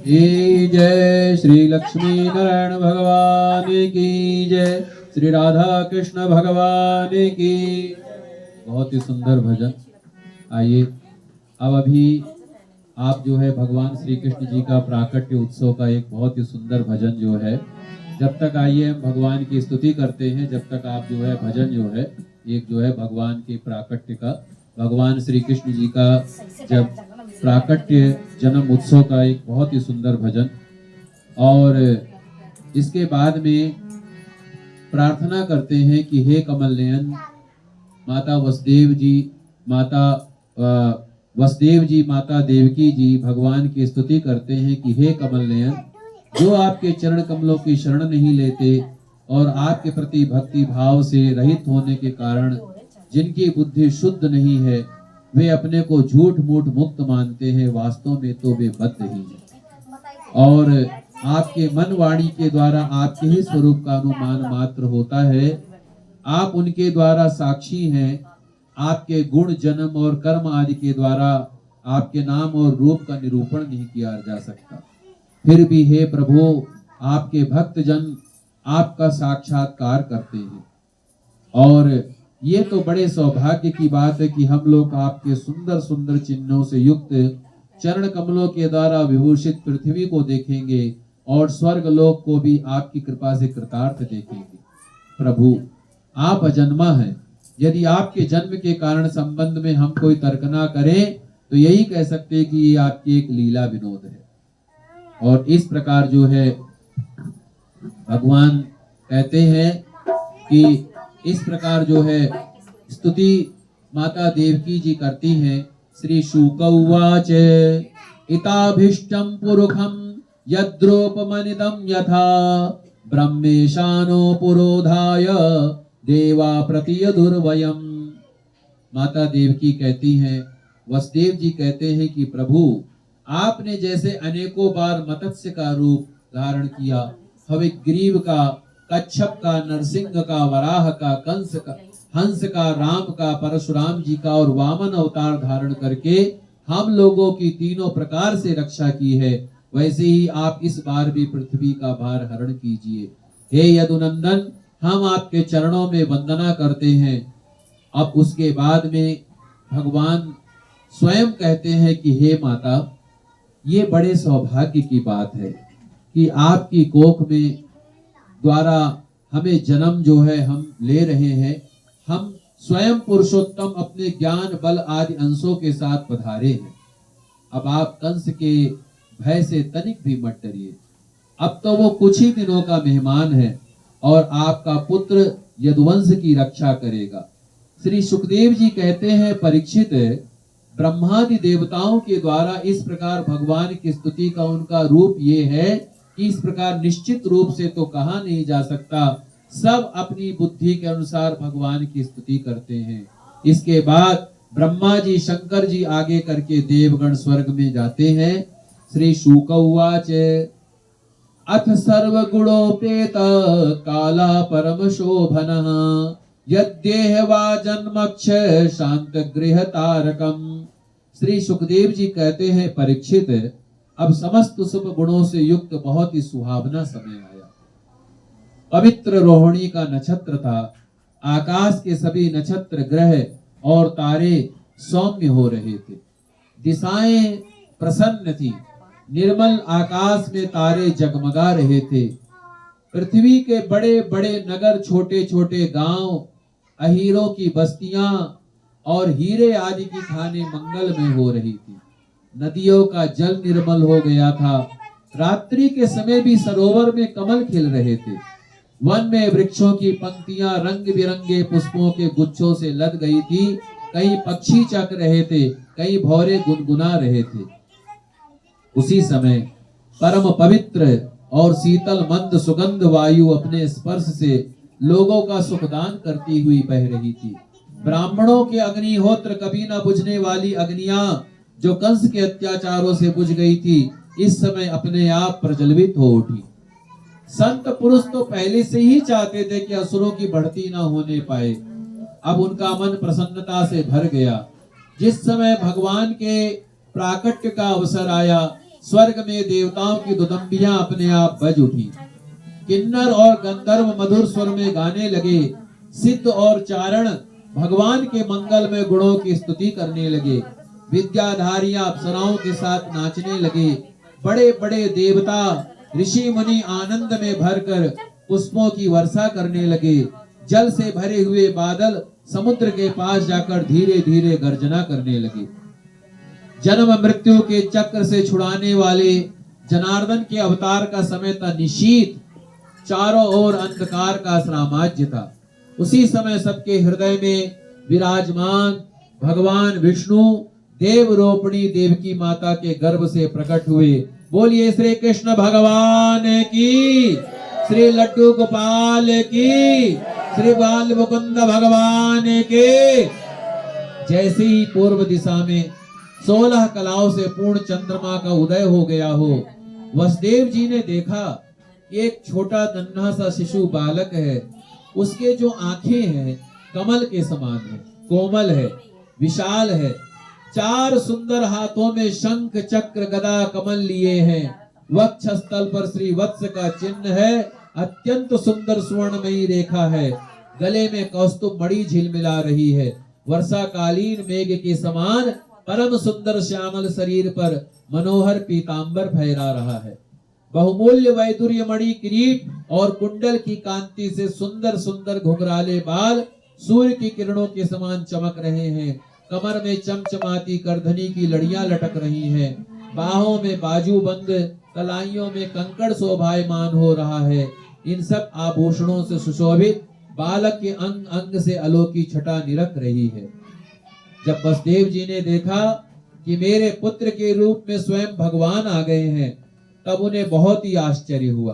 की जय। श्री लक्ष्मी नारायण भगवान की जय। श्री राधा कृष्ण भगवान की। बहुत ही सुंदर भजन। आइए अब अभी आप जो है भगवान श्री कृष्ण जी का प्राकट्य उत्सव का एक बहुत ही सुंदर भजन जो है, जब तक आइए हम भगवान की स्तुति करते हैं, जब तक आप जो है भजन जो है एक जो है भगवान के प्राकट्य का, भगवान श्री कृष्ण जी का जब प्राकट्य जन्म उत्सव का एक बहुत ही सुंदर भजन। और इसके बाद में प्रार्थना करते हैं कि हे कमल नयन माता वसुदेव जी, वसुदेव जी, माता देवकी जी भगवान की स्तुति करते हैं कि हे कमल नयन, जो आपके चरण कमलों की शरण नहीं लेते और आपके प्रति भक्ति भाव से रहित होने के कारण जिनकी बुद्धि शुद्ध नहीं है, वे अपने को झूठ मूठ मुक्त मानते हैं, वास्तव में तो वे बद्ध ही हैं। और आपके मन वाणी के द्वारा आपके ही स्वरूप का अनुमान मात्र होता है। आप उनके द्वारा साक्षी हैं आपके गुण, जन्म और कर्म आदि के द्वारा आपके नाम और रूप का निरूपण नहीं किया जा सकता। फिर भी हे प्रभु, आपके भक्त जन आपका साक्षात्कार करते हैं, और ये तो बड़े सौभाग्य की बात है कि हम लोग आपके सुंदर सुंदर चिन्हों से युक्त चरण कमलों के द्वारा विभूषित पृथ्वी को देखेंगे और स्वर्ग लोक को भी आपकी कृपा से कृतार्थ देखेंगे। प्रभु, आप अजन्मा हैं। यदि आपके जन्म के कारण संबंध में हम कोई तर्क ना करें तो यही कह सकते हैं कि ये आपकी एक लीला विनोद है। और इस प्रकार जो है भगवान कहते हैं कि इस प्रकार जो है स्तुति माता देवकी जी करती हैं। श्री शुक उवाच इताभीष्टं पुरुखं यद्रूपमनिदं यथा ब्रह्मेशानो पुरोधाय देवा प्रतियदुर्वयम्। माता देवकी कहती हैं, वसुदेव जी कहते हैं कि प्रभु, आपने जैसे अनेकों बार मत्स्य का रूप धारण किया, हविग्रीव का, कच्छप का, नरसिंह का, वराह का, कंस का, हंस का, राम का, परशुराम जी का और वामन अवतार धारण करके हम लोगों की तीनों प्रकार से रक्षा की है, वैसे ही आप इस बार भी पृथ्वी का भार हरण कीजिए। हे यदुनंदन, हम आपके चरणों में वंदना करते हैं। अब उसके बाद में भगवान स्वयं कहते हैं कि हे माता, ये बड़े सौभाग्य की बात है कि आपकी कोख में द्वारा हमें जन्म जो है हम ले रहे हैं। हम स्वयं पुरुषोत्तम अपने ज्ञान, बल आदि अंशों के साथ पधारे हैं। अब आप कंस के भय से तनिक भी मत डरिए। अब तो वो कुछ ही दिनों का मेहमान है और आपका पुत्र यदुवंश की रक्षा करेगा। श्री सुखदेव जी कहते हैं, परीक्षित, ब्रह्मादि देवताओं के द्वारा इस प्रकार भगवान की स्तुति का उनका रूप ये है कि इस प्रकार निश्चित रूप से तो कहा नहीं जा सकता। सब अपनी बुद्धि के अनुसार भगवान की स्तुति करते हैं। इसके बाद ब्रह्मा जी, शंकर जी आगे करके देवगण स्वर्ग में जाते हैं। श्री शुक उवाच अथ सर्वगुणोपेत काला परम शोभनः यद्देह वा जन्मक्षय शांत गृह तारकम। श्री सुखदेव जी कहते हैं, परीक्षित, अब समस्त शुभ गुणों से युक्त बहुत ही सुहावना समय आया। पवित्र रोहिणी का नक्षत्र था। आकाश के सभी नक्षत्र, ग्रह और तारे सौम्य हो रहे थे। दिशाएं प्रसन्न थी। निर्मल आकाश में तारे जगमगा रहे थे। पृथ्वी के बड़े बड़े नगर, छोटे छोटे गांव, अहीरों की बस्तियां और हीरे आदि की खाने मंगलमय हो रही थी। नदियों का जल निर्मल हो गया था। रात्रि के समय भी सरोवर में कमल खिल रहे थे। वन में वृक्षों की पंक्तियां रंग बिरंगे पुष्पों के गुच्छों से लद गई थी। कई पक्षी चक रहे थे, कई भौरे गुनगुना रहे थे। उसी समय परम पवित्र और शीतल मंद सुगंध वायु अपने स्पर्श से लोगों का सुखदान करती हुई बह रही थी। ब्राह्मणों के अग्निहोत्र कभी न बुझने वाली अग्नियां जो कंस के अत्याचारों से बुझ गई थी, इस समय अपने आप प्रज्वलित हो उठी। संत पुरुष तो पहले से ही चाहते थे कि असुरों की बढ़ती न होने पाए। अब उनका मन प्रसन्नता से भर गया। जिस समय भगवान के प्राकट्य का अवसर आया, स्वर्ग में देवताओं की दुदंबियां अपने आप बज उठी। किन्नर और गंधर्व मधुर स्वर में गाने लगे। सिद्ध और चारण भगवान के मंगल में गुणों की स्तुति करने लगे। विद्याधारियां अप्सराओं के साथ नाचने लगे। बड़े बड़े देवता, ऋषि मुनि आनंद में भरकर पुष्पों की वर्षा करने लगे। जल से भरे हुए बादल समुद्र के पास जाकर धीरे धीरे गर्जना करने लगे। जन्म मृत्यु के चक्र से छुड़ाने वाले जनार्दन के अवतार का समय था निशीथ। चारों ओर अंधकार का साम्राज्य था। उसी समय सबके हृदय में विराजमान भगवान विष्णु देवरूपिणी देवकी माता के गर्भ से प्रकट हुए। बोलिए श्री कृष्ण भगवान की, श्री लड्डू गोपाल की, श्री बाल मुकुंद भगवान के। जैसे ही पूर्व दिशा में 16 कलाओं से पूर्ण चंद्रमा का उदय हो गया हो, वसुदेव जी ने देखा एक छोटा नन्हा सा शिशु बालक है। उसके जो आंखें हैं कमल के समान है, कोमल है, विशाल है। 4 सुंदर हाथों में शंख चक्र गदा कमल लिए हैं। वक्षस्थल पर श्री वत्स का चिन्ह है। अत्यंत सुंदर स्वर्णमयी रेखा है। गले में कौस्तुभ मणि झिलमिला रही है। वर्षाकालीन मेघ के समान परम सुंदर श्यामल शरीर पर मनोहर पीतांबर फहरा रहा है। बहुमूल्य वैदुर्य मणि किरीट और कुंडल की कांति से सुंदर सुंदर घुंघराले बाल सूर्य की किरणों के समान चमक रहे हैं। कमर में चमचमाती करधनी की लड़ियां लटक रही हैं। बाहों में बाजूबंद, कलाइयों में कंकड़ शोभायमान हो रहा है। इन सब आभूषणों से सुशोभित बालक के अंग अंग से अलौकिक छटा निरख रही है। जब वसुदेव जी ने देखा कि मेरे पुत्र के रूप में स्वयं भगवान आ गए हैं, तब उन्हें बहुत ही आश्चर्य हुआ।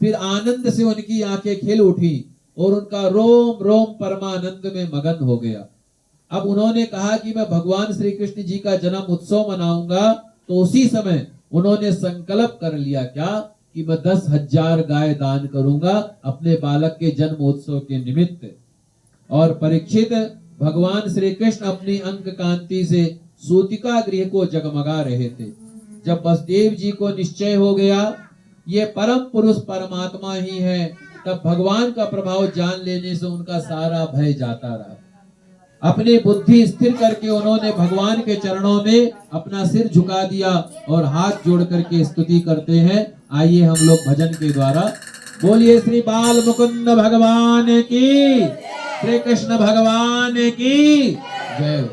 फिर आनंद से उनकी आंखें खिल उठी और उनका रोम रोम परमानंद में मगन हो गया। अब उन्होंने कहा कि मैं भगवान श्री कृष्ण जी का जन्म उत्सव मनाऊंगा। तो उसी समय उन्होंने संकल्प कर लिया क्या कि मैं 10,000 गाय दान करूंगा अपने बालक के जन्म उत्सव के निमित्त। और परीक्षित भगवान श्री कृष्ण अपनी अंक कांति से सूतिका गृह को जगमगा रहे थे। जब वसुदेव जी को निश्चय हो गया ये परम पुरुष परमात्मा ही है, तब भगवान का प्रभाव जान लेने से उनका सारा भय जाता रहा। अपनी बुद्धि स्थिर करके उन्होंने भगवान के चरणों में अपना सिर झुका दिया और हाथ जोड़ करके स्तुति करते हैं। आइए हम लोग भजन के द्वारा बोलिए श्री बाल मुकुंद भगवान की, श्री कृष्ण भगवान की जय।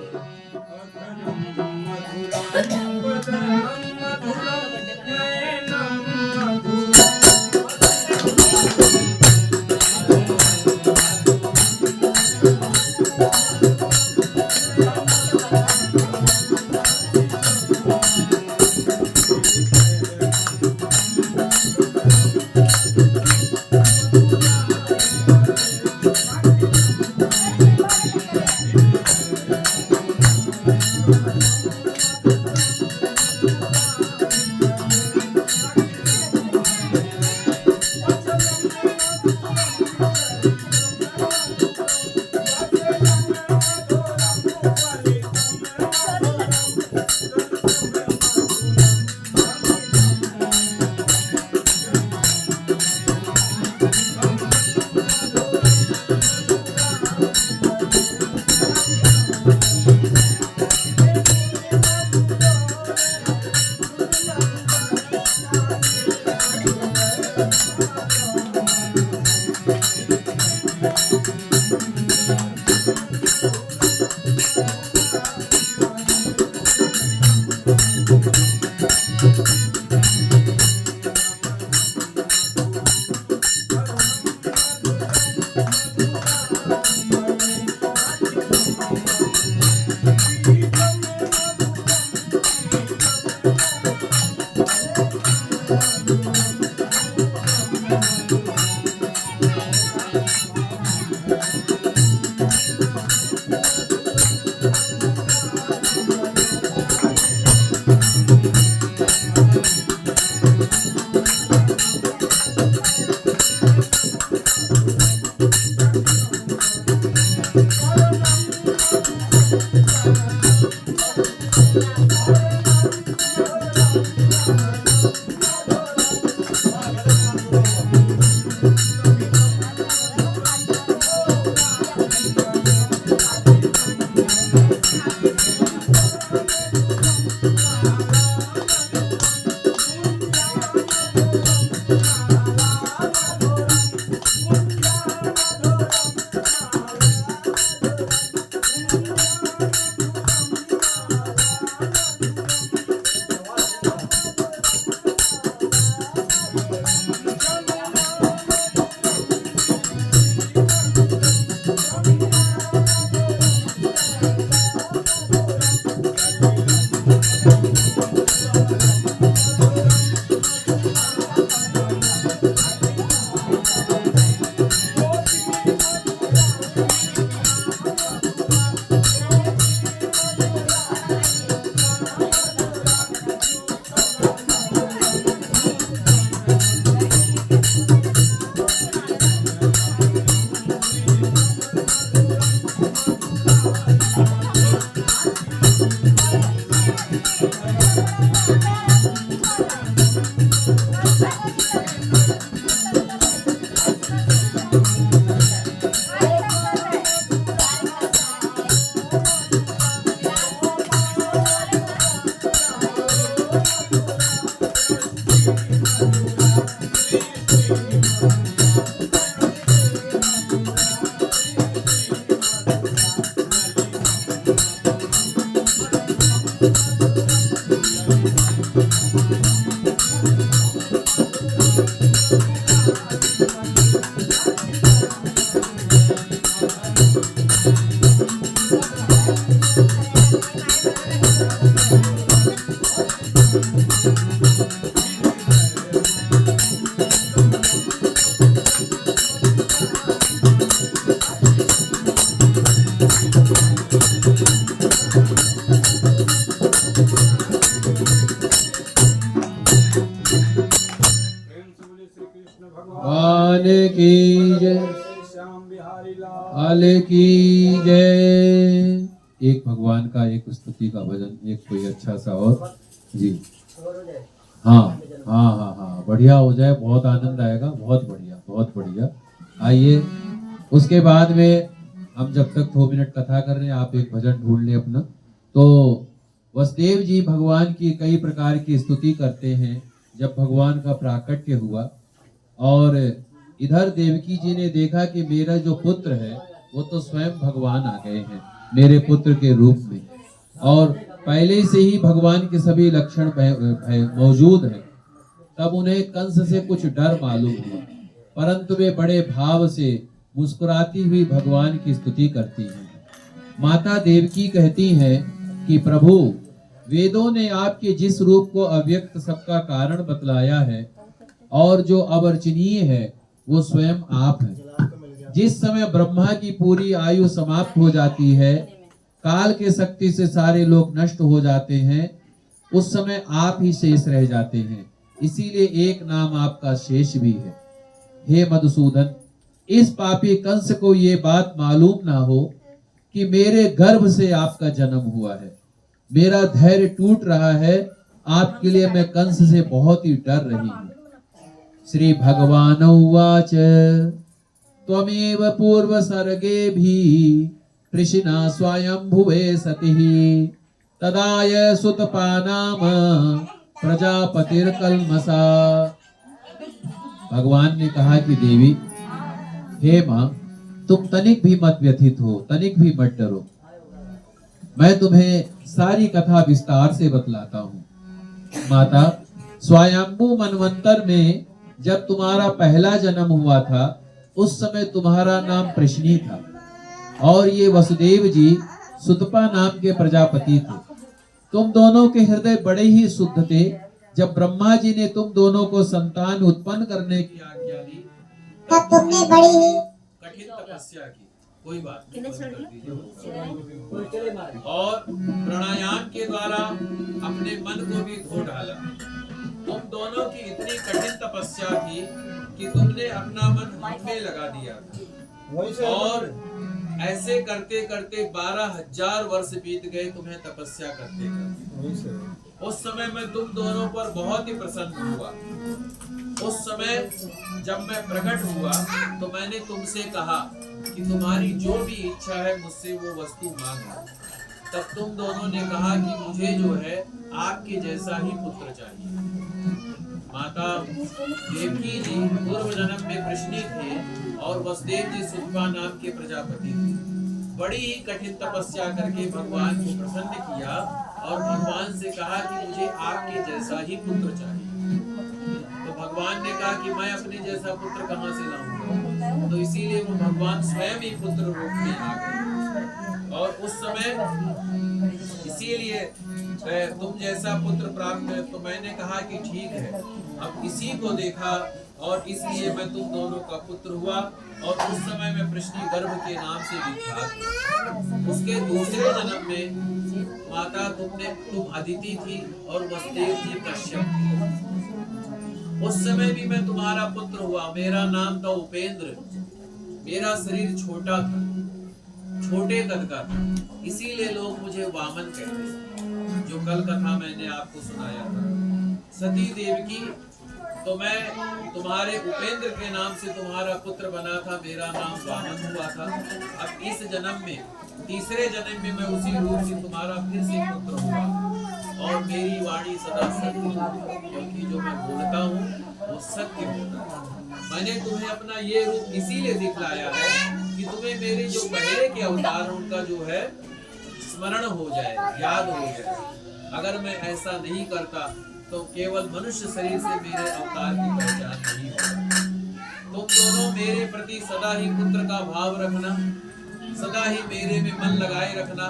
भगवान की जय, लाल की जय। एक भगवान का, एक स्तुति का भजन, एक कोई अच्छा सा और जी। हाँ हाँ हाँ हाँ, बढ़िया हो जाए, बहुत आनंद आएगा। बहुत बढ़िया, बहुत बढ़िया। आइए, उसके बाद में हम जब तक 2 मिनट कथा कर रहे हैं, आप एक भजन ढूंढ लें अपना। तो वसुदेव जी भगवान की कई प्रकार की स्तुति करते हैं। जब भगवान का प्राकट्य हुआ और इधर देवकी जी ने देखा कि मेरा जो पुत्र है वो तो स्वयं भगवान आ गए हैं मेरे पुत्र के रूप में, और पहले से ही भगवान के सभी लक्षण मौजूद हैं। तब उन्हें कंस से कुछ डर मालूम हुआ, परंतु वे बड़े भाव से मुस्कुराती हुई भगवान की स्तुति करती हैं। माता देवकी कहती हैं कि प्रभु, वेदों ने आपके जिस रूप को अव्यक्त सबका कारण बतलाया है और जो अवर्चनीय है वो स्वयं आप हैं। जिस समय ब्रह्मा की पूरी आयु समाप्त हो जाती है, काल के शक्ति से सारे लोग नष्ट हो जाते हैं, उस समय आप ही शेष रह जाते हैं। इसीलिए एक नाम आपका शेष भी है। हे मधुसूदन, इस पापी कंस को ये बात मालूम ना हो कि मेरे गर्भ से आपका जन्म हुआ है। मेरा धैर्य टूट रहा है, आपके लिए मैं कंस से बहुत ही डर रही हूँ। श्री भगवान उवाच त्वमेव पूर्व सर्गे भी कृष्णा स्वयंभुवे सतिः तदाय सुतपानाम प्रजापतिर्कल्मषा। भगवान ने कहा कि देवी, हे मां, तुम तनिक भी मत व्यथित हो, तनिक भी मत डरो। मैं तुम्हें सारी कथा विस्तार से बतलाता हूँ। माता, स्वयंभू मनवंतर में जब तुम्हारा पहला जन्म हुआ था, उस समय तुम्हारा नाम प्रश्नी था और ये वसुदेव जी सुतपा नाम के प्रजापति थे। तुम दोनों के हृदय बड़े ही शुद्ध थे। जब ब्रह्मा जी ने तुम दोनों को संतान उत्पन्न करने की आज्ञा दी, तब तुमने बड़ी ही कठिन तपस्या की। कोई बात नहीं, और प्राणायाम के द्वारा अपने मन को भी धो डाला। तुम दोनों की इतनी कठिन तपस्या थी कि तुमने अपना मन हम में लगा दिया, और ऐसे करते करते 12,000 वर्ष बीत गए तुम्हें तपस्या करते करते। उस समय मैं तुम दोनों पर बहुत ही प्रसन्न हुआ। उस समय जब मैं प्रकट हुआ तो मैंने तुमसे कहा कि तुम्हारी जो भी इच्छा है मुझसे वो वस्तु मांगो। तब तुम दोनों ने कहा कि मुझे जो है आपके जैसा ही पुत्र चाहिए। माता देवकी जी पूर्व जन्म में कृष्णी थे और वसुदेव जी सुतपा नाम के प्रजापति थे। बड़ी ही कठिन तपस्या करके भगवान को प्रसन्न किया और भगवान से कहा कि मुझे आपके जैसा ही पुत्र चाहिए। तो भगवान ने कहा कि मैं अपने जैसा पुत्र कहां से लाऊंगा, तो इसीलिए वो भगवान स्वयं ही पुत्र रूप में आ गए। और उस समय इसीलिए तुम जैसा पुत्र प्राप्त है, तो मैंने कहा कि ठीक है, अब इसी को देखा और इसलिए मैं तुम दोनों का पुत्र हुआ। और उस समय मैं प्रश्नी गर्भ के नाम से विख्यात। उसके दूसरे जन्म में माता तुम अदिति थी और वसुदेव जी कश्यप थे। उस समय भी मैं तुम्हारा पुत्र हुआ। मेरा नाम था उपेंद्र। मेरा शरीर छोटा था, छोटे कद का था, इसीलिए लोग मुझे वामन कहते हैं, जो कल कथा मैंने आपको सुनाया था। सती देवकी, तो मैं तुम्हारे उपेंद्र के नाम से तुम्हारा पुत्र बना था, मेरा नाम वामन हुआ था। अब इस जन्म में, तीसरे जन्म में मैं उसी रूप से तुम्हारा फिर से पुत्र हुआ, और मेरी वाणी सदा सत्य होती, क्योंकि जो मैं बोलता हूँ वो सत्य होता है। मैंने तुम्हें अपना ये रूप इसीलिए दिखलाया है कि तुम्हें मेरे जो पहले के अवतार उनका जो है स्मरण हो जाए, याद हो जाए। अगर मैं ऐसा नहीं करता तो केवल मनुष्य शरीर से मेरे अवतार की पहचान नहीं होगी। तुम दोनों मेरे प्रति सदा ही पुत्र का भाव रखना, सदा ही मेरे में मन लगाए रखना,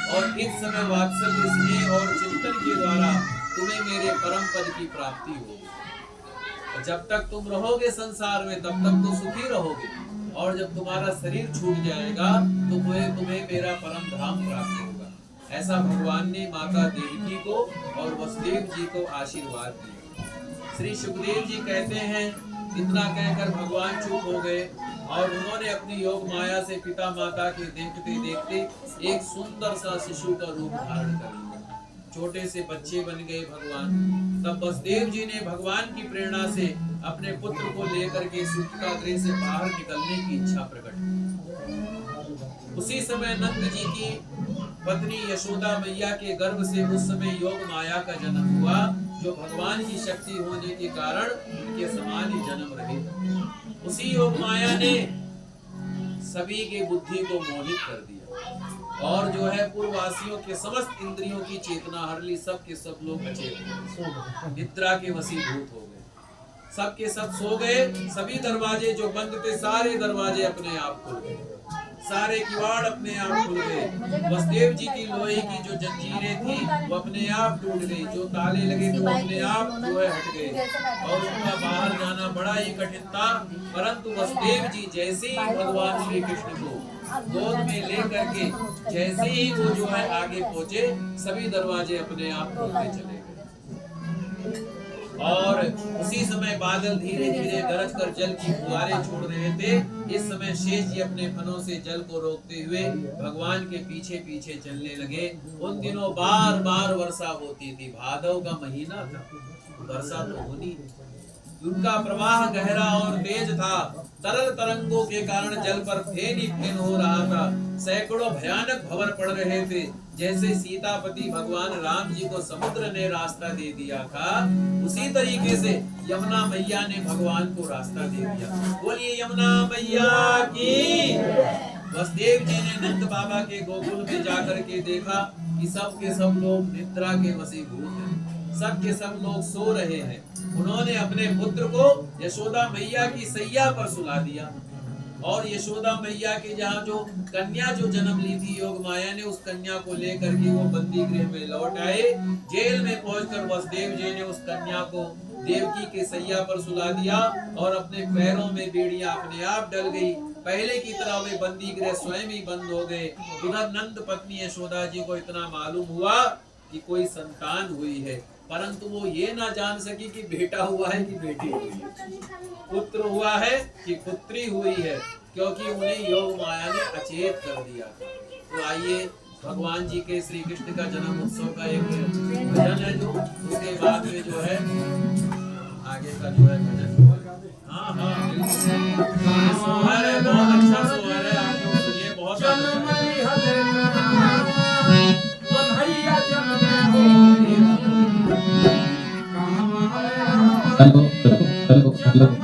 और इस समय वात्सल्य स्नेह और चिंतन के द्वारा तुम्हें मेरे परम पद की प्राप्ति होगी। जब तक तुम रहोगे संसार में तब तक तो सुखी रहोगे, और जब तुम्हारा शरीर छूट जाएगा तो तुम्हें मेरा परम धाम प्राप्त होगा। ऐसा भगवान ने माता देवकी को और वसुदेव जी को आशीर्वाद दिया। श्री सुखदेव जी कहते हैं, इतना कहकर भगवान चुप हो गए और उन्होंने अपनी योग माया से पिता माता के देखते देखते एक सुंदर सा शिशु का रूप धारण कर लिया। छोटे से बच्चे बन गए भगवान। तब वसुदेव जी ने भगवान की प्रेरणा से अपने पुत्र को लेकर के सूतिकागृह से बाहर निकलने की इच्छा प्रकट की। उसी समय नंद जी की पत्नी यशोदा मैया के गर्भ से उस समय योग माया का जन्म हुआ, जो भगवान की शक्ति होने के कारण उनके समान ही जन्म रहे। उसी योग माया ने सभी के बुद्धि को मोहित कर दिया और जो है पूर्ववासियों के समस्त इंद्रियों की चेतना हर ली। सब के सब लोग अचेत निद्रा के वशीभूत हो गए, सब के सब सो गए। सभी दरवाजे जो बंद थे सारे दरवाजे अपने आप खुल गए, सारे किवाड़ अपने आप खुल गए। वसुदेव जी की लोहे की जो जंजीरें थी वो अपने आप टूट गई, जो ताले लगे थे वो अपने आप जो है हट गए और उनका बाहर जाना बड़ा ही कठिन था। परंतु वसुदेव जी जैसे ही भगवान श्री कृष्ण को गोद में लेकर के जैसे ही वो जो है आगे पहुंचे, सभी दरवाजे अपने आप खुलते चले गए। और उसी समय बादल धीरे धीरे गरज कर जल की फुहारें छोड़ रहे थे। इस समय शेष जी अपने फनों से जल को रोकते हुए भगवान के पीछे पीछे चलने लगे। उन दिनों बार बार वर्षा होती थी, भादव का महीना था, वर्षा तो होनी। उनका प्रवाह गहरा और तेज था, तरल तरंगों के कारण जल पर फेन ही फेन हो रहा था। सैकड़ों भयानक भंवर पड़ रहे थे, जैसे सीतापति भगवान राम जी को समुद्र ने रास्ता दे दिया था, उसी तरीके से यमुना मैया ने भगवान को रास्ता दे दिया। बोलिए यमुना मैया की। वसुदेव जी ने नंद बाबा के गोकुल में जाकर के देखा कि सब के सब लोग निद्रा के वशीभूत हैं, सब के सब लोग सो रहे हैं। उन्होंने अपने पुत्र को यशोदा मैया की सैया पर सुला दिया और यशोदा मैया के जहाँ जो कन्या जो जन्म ली थी योग माया ने, उस कन्या को लेकर के वो बंदी गृह में लौट आए। जेल में पहुंचकर वसुदेव जी ने उस कन्या को देवकी के सैया पर सुला दिया और अपने पैरों में बेड़ियां अपने आप डल गई। पहले की तरह वे बंदी गृह स्वयं ही बंद हो गए। उधर नंद पत्नी यशोदा जी को इतना मालूम हुआ कि कोई संतान हुई है, परंतु वो ये ना जान सकी कि बेटा हुआ है कि बेटी हुई है, पुत्र हुआ है कि पुत्री हुई है, क्योंकि उन्हें योग माया ने अचेत कर दिया। तो आइए भगवान जी के श्री कृष्ण का जन्म उत्सव का एक भजन है, जो उसके बाद में जो है आगे का जो है भजन। हाँ हाँ सोहर है, बहुत अच्छा सोहर है, आप लोग सुनिए। बहुत hello hello hello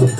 Thank you.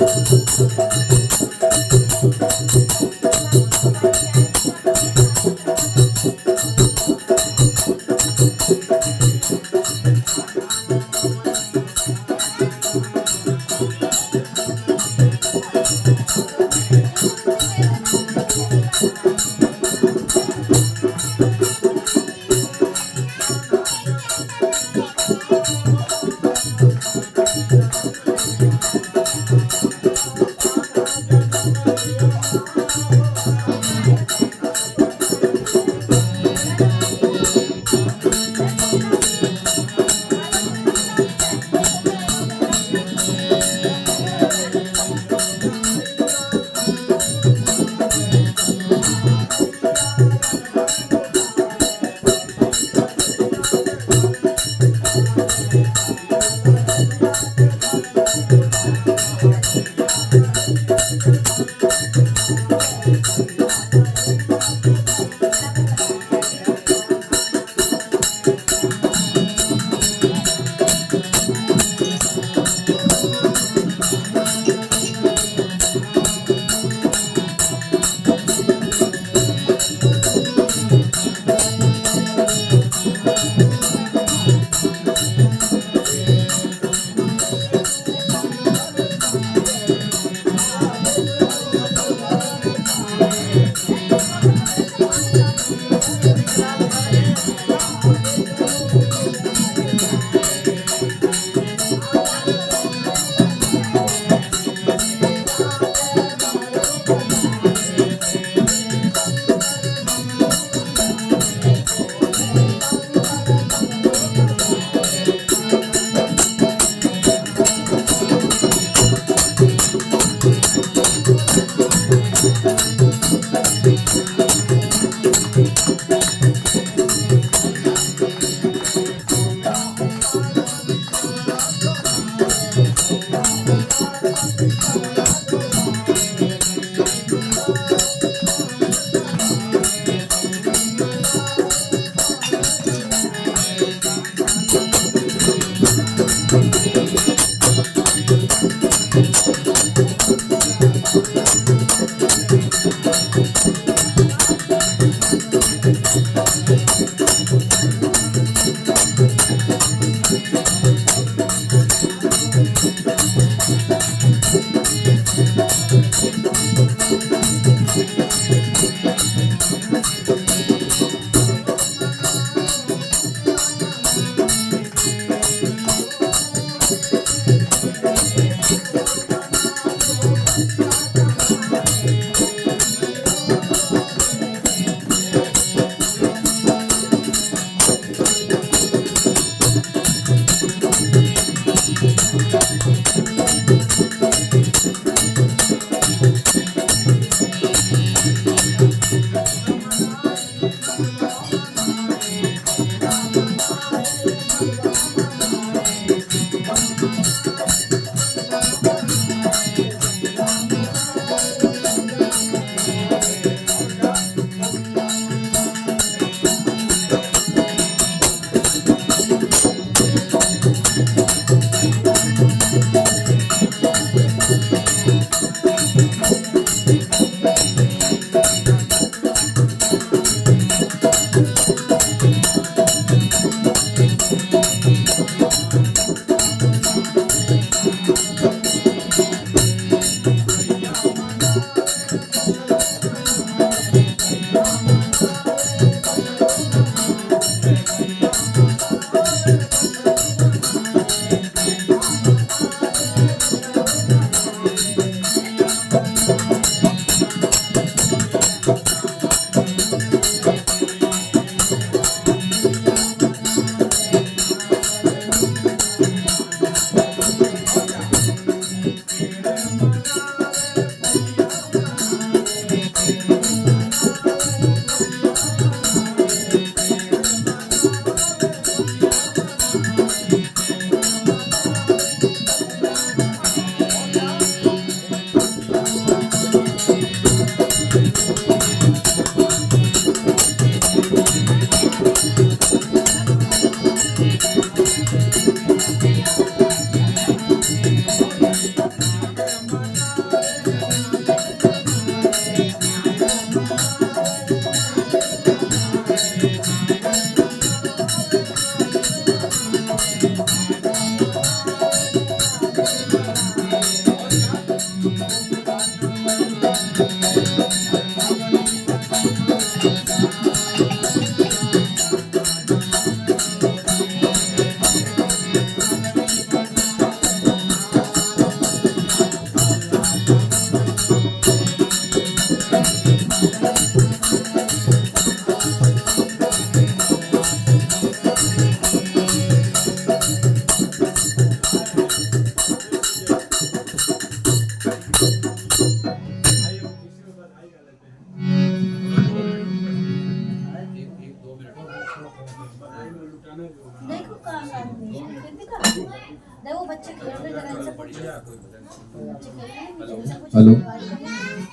Hello,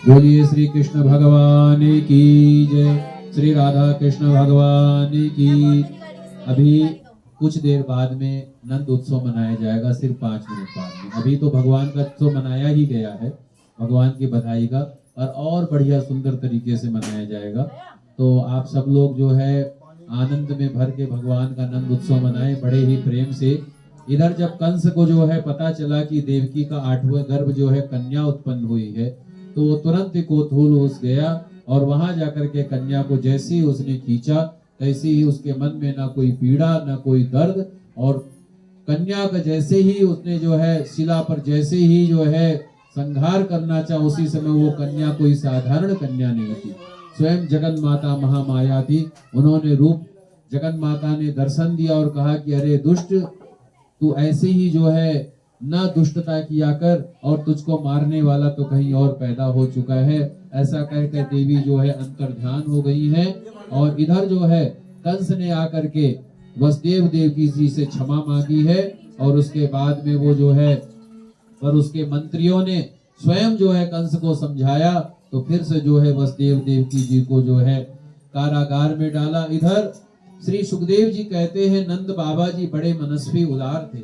बोलिए श्री कृष्ण भगवान की जय, श्री राधा कृष्ण भगवान की। अभी कुछ देर बाद में नंद उत्सव मनाया जाएगा, सिर्फ 5 मिनट बाद में। अभी तो भगवान का उत्सव मनाया ही गया है, भगवान की बधाई का, और बढ़िया सुंदर तरीके से मनाया जाएगा। तो आप सब लोग जो है आनंद में भर के भगवान का नंद उत्सव मनाए बड़े ही प्रेम से। इधर जब कंस को जो है पता चला कि देवकी का 8वां गर्भ जो है कन्या उत्पन्न हुई है, तो वो तुरंत ही कोतूहल हो गया और वहां जाकर के कन्या को जैसे ही उसने खींचा, तैसे ही उसके मन में ना कोई पीड़ा ना कोई दर्द, और कन्या का जैसे ही उसने जो है शिला पर जैसे ही जो है संहार करना चाहा, उसी समय वो कन्या कोई साधारण कन्या नहीं थी, स्वयं जगन माता महामाया थी। उन्होंने रूप जगन माता ने दर्शन दिया और कहा कि अरे दुष्ट, तू ऐसे ही जो है ना दुष्टता किया कर, और तुझको मारने वाला तो कहीं और पैदा हो चुका है। ऐसा कहकर देवी जो है अंतर्ध्यान हो गई है। और इधर जो है कंस ने आकर के वसुदेव देवकी जी से क्षमा मांगी है, और उसके बाद में वो जो है पर उसके मंत्रियों ने स्वयं जो है कंस को समझाया, तो फिर से जो है वसुदेव देवकी जी को जो है कारागार में डाला। इधर श्री सुखदेव जी कहते हैं नंद बाबा जी बड़े मनस्वी उदार थे।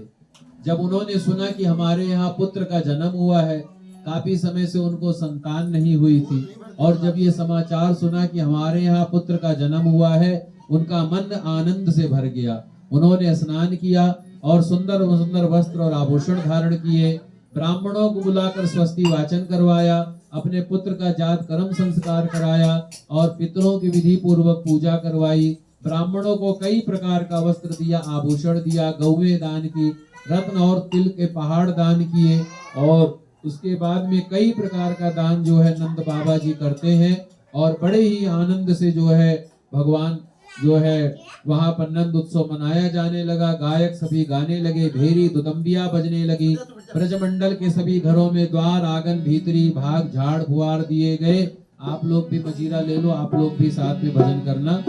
जब उन्होंने सुना कि हमारे यहाँ पुत्र का जन्म हुआ है, काफी समय से उनको संतान नहीं हुई थी, और जब ये समाचार सुना कि हमारे यहाँ पुत्र का जन्म हुआ है, उनका मन आनंद से भर गया। उन्होंने स्नान किया और सुंदर सुंदर वस्त्र और आभूषण धारण किए, ब्राह्मणों को बुलाकर स्वस्ति वाचन करवाया, अपने पुत्र का जात कर्म संस्कार कराया और पितरों की विधि पूर्वक पूजा करवाई। ब्राह्मणों को कई प्रकार का वस्त्र दिया, आभूषण दिया, गौवें दान की, रत्न और तिल के पहाड़ दान किए, और उसके बाद में कई प्रकार का दान जो है नंद बाबा जी करते हैं। और बड़े ही आनंद से जो है भगवान जो है वहां पर नंद उत्सव मनाया जाने लगा। गायक सभी गाने लगे, भेरी दुदम्बिया बजने लगी, ब्रजमंडल के सभी घरों में द्वार आंगन भीतरी भाग झाड़ फुहार दिए गए। आप लोग भी मजीरा ले लो, आप लोग भी साथ में भजन करना।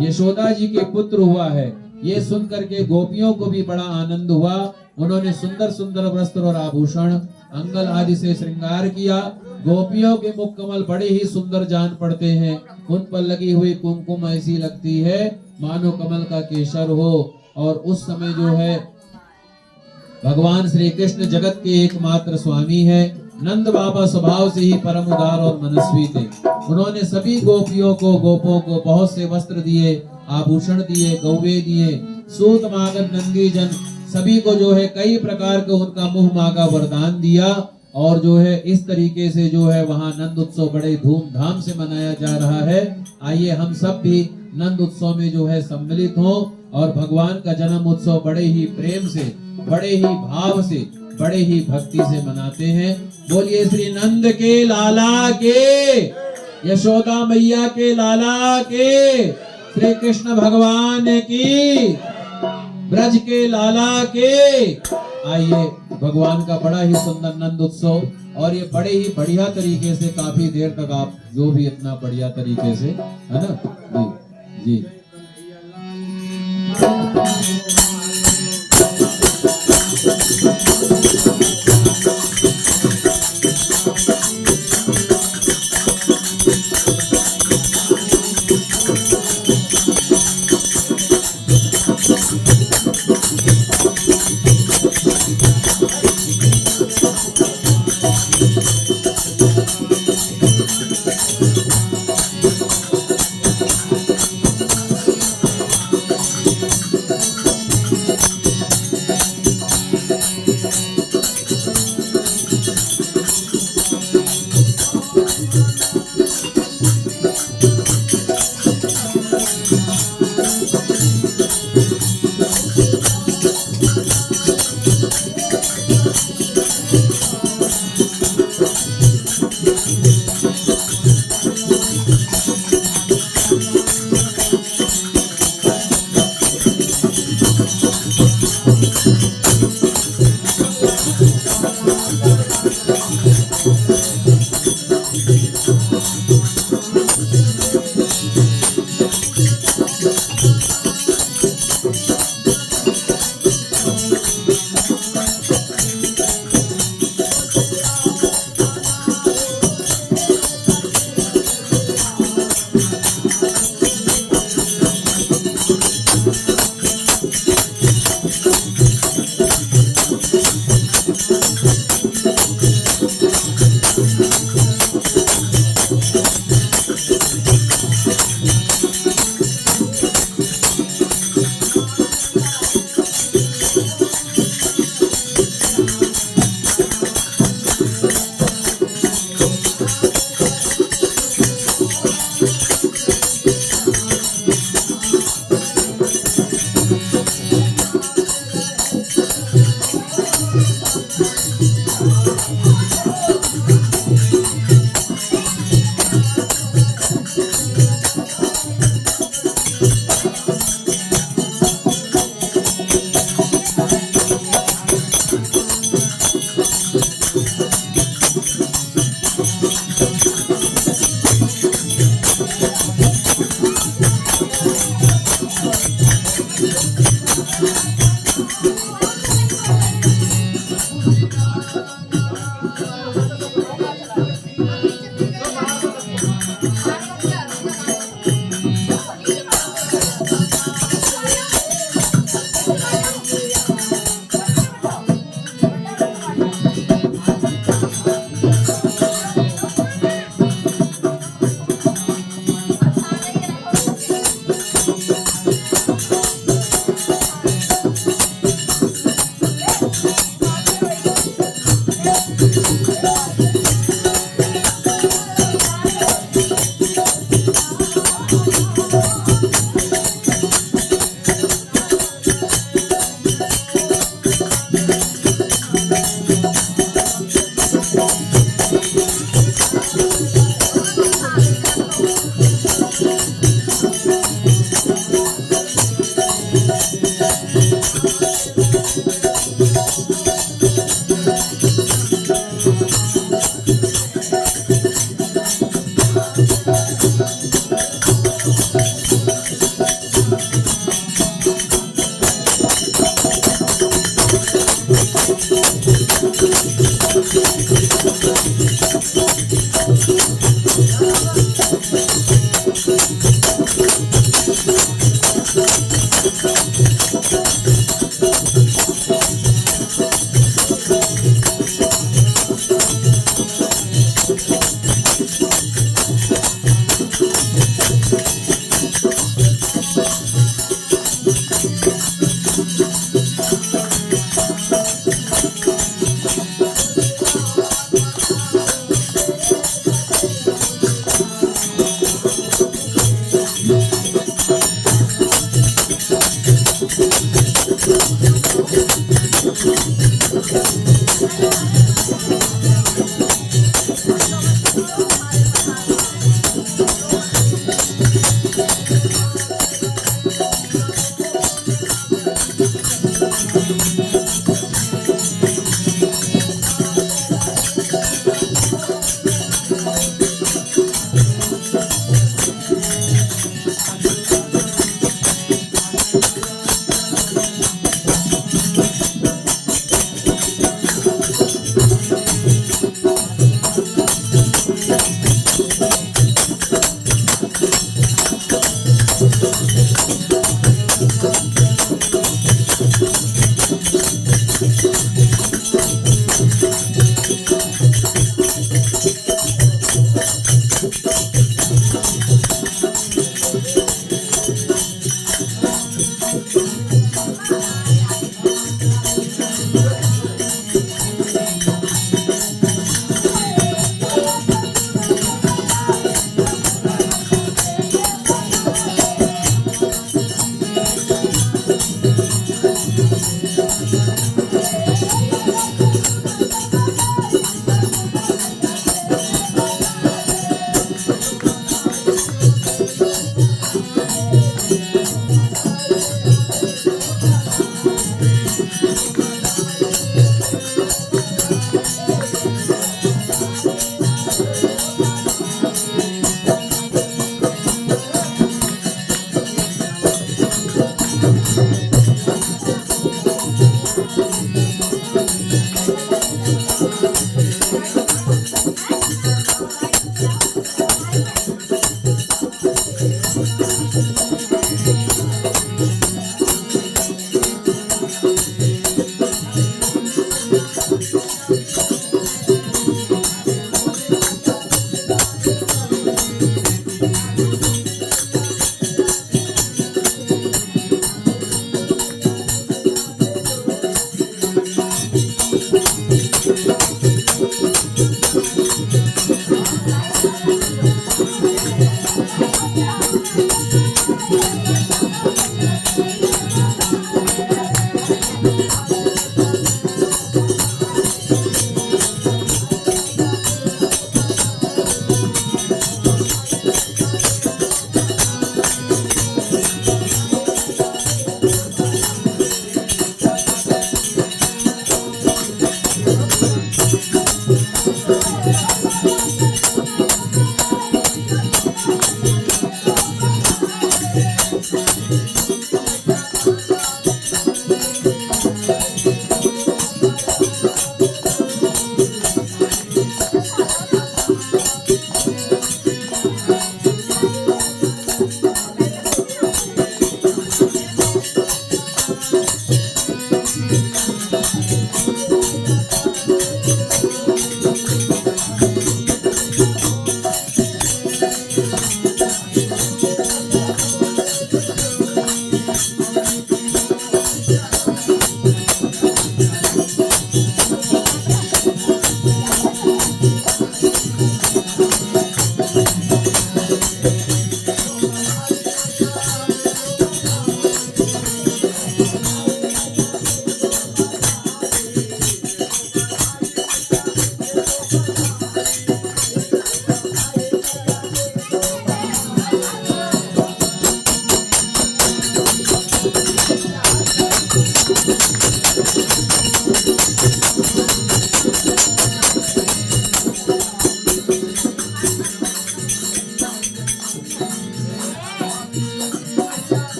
यशोदा जी के पुत्र हुआ है, ये सुन करके गोपियों को भी बड़ा आनंद हुआ। उन्होंने सुंदर सुंदर वस्त्र और आभूषण अंगल आदि से श्रृंगार किया। गोपियों के मुख कमल बड़े ही सुंदर जान पड़ते हैं, उन पर लगी हुई कुमकुम ऐसी लगती है मानो कमल का केसर हो। और उस समय जो है भगवान श्री कृष्ण जगत के एकमात्र स्वामी है। नंद बाबा स्वभाव से ही परम उदार और मनस्वी थे। उन्होंने सभी गोपियों को गोपों को बहुत से वस्त्र दिए, आभूषण दिए, गौवे दिए, सूत मागध नंदी जन सभी को जो है कई प्रकार के उनका मुंह मांगा वरदान दिया। और जो है इस तरीके से जो है वहां नंद उत्सव बड़े धूमधाम से मनाया जा रहा है। आइए हम सब भी नंद उत्सव में जो है सम्मिलित हों और भगवान का जन्म उत्सव बड़े ही प्रेम से, बड़े ही भाव से, बड़े ही भक्ति से मनाते हैं। बोलिए श्री नंद के लाला के, यशोदा मैया के लाला के, श्री कृष्ण भगवान की, ब्रज के लाला के। आइए भगवान का बड़ा ही सुंदर नंद उत्सव, और ये बड़े ही बढ़िया तरीके से काफी देर तक आप जो भी इतना बढ़िया तरीके से, है ना जी जी। है।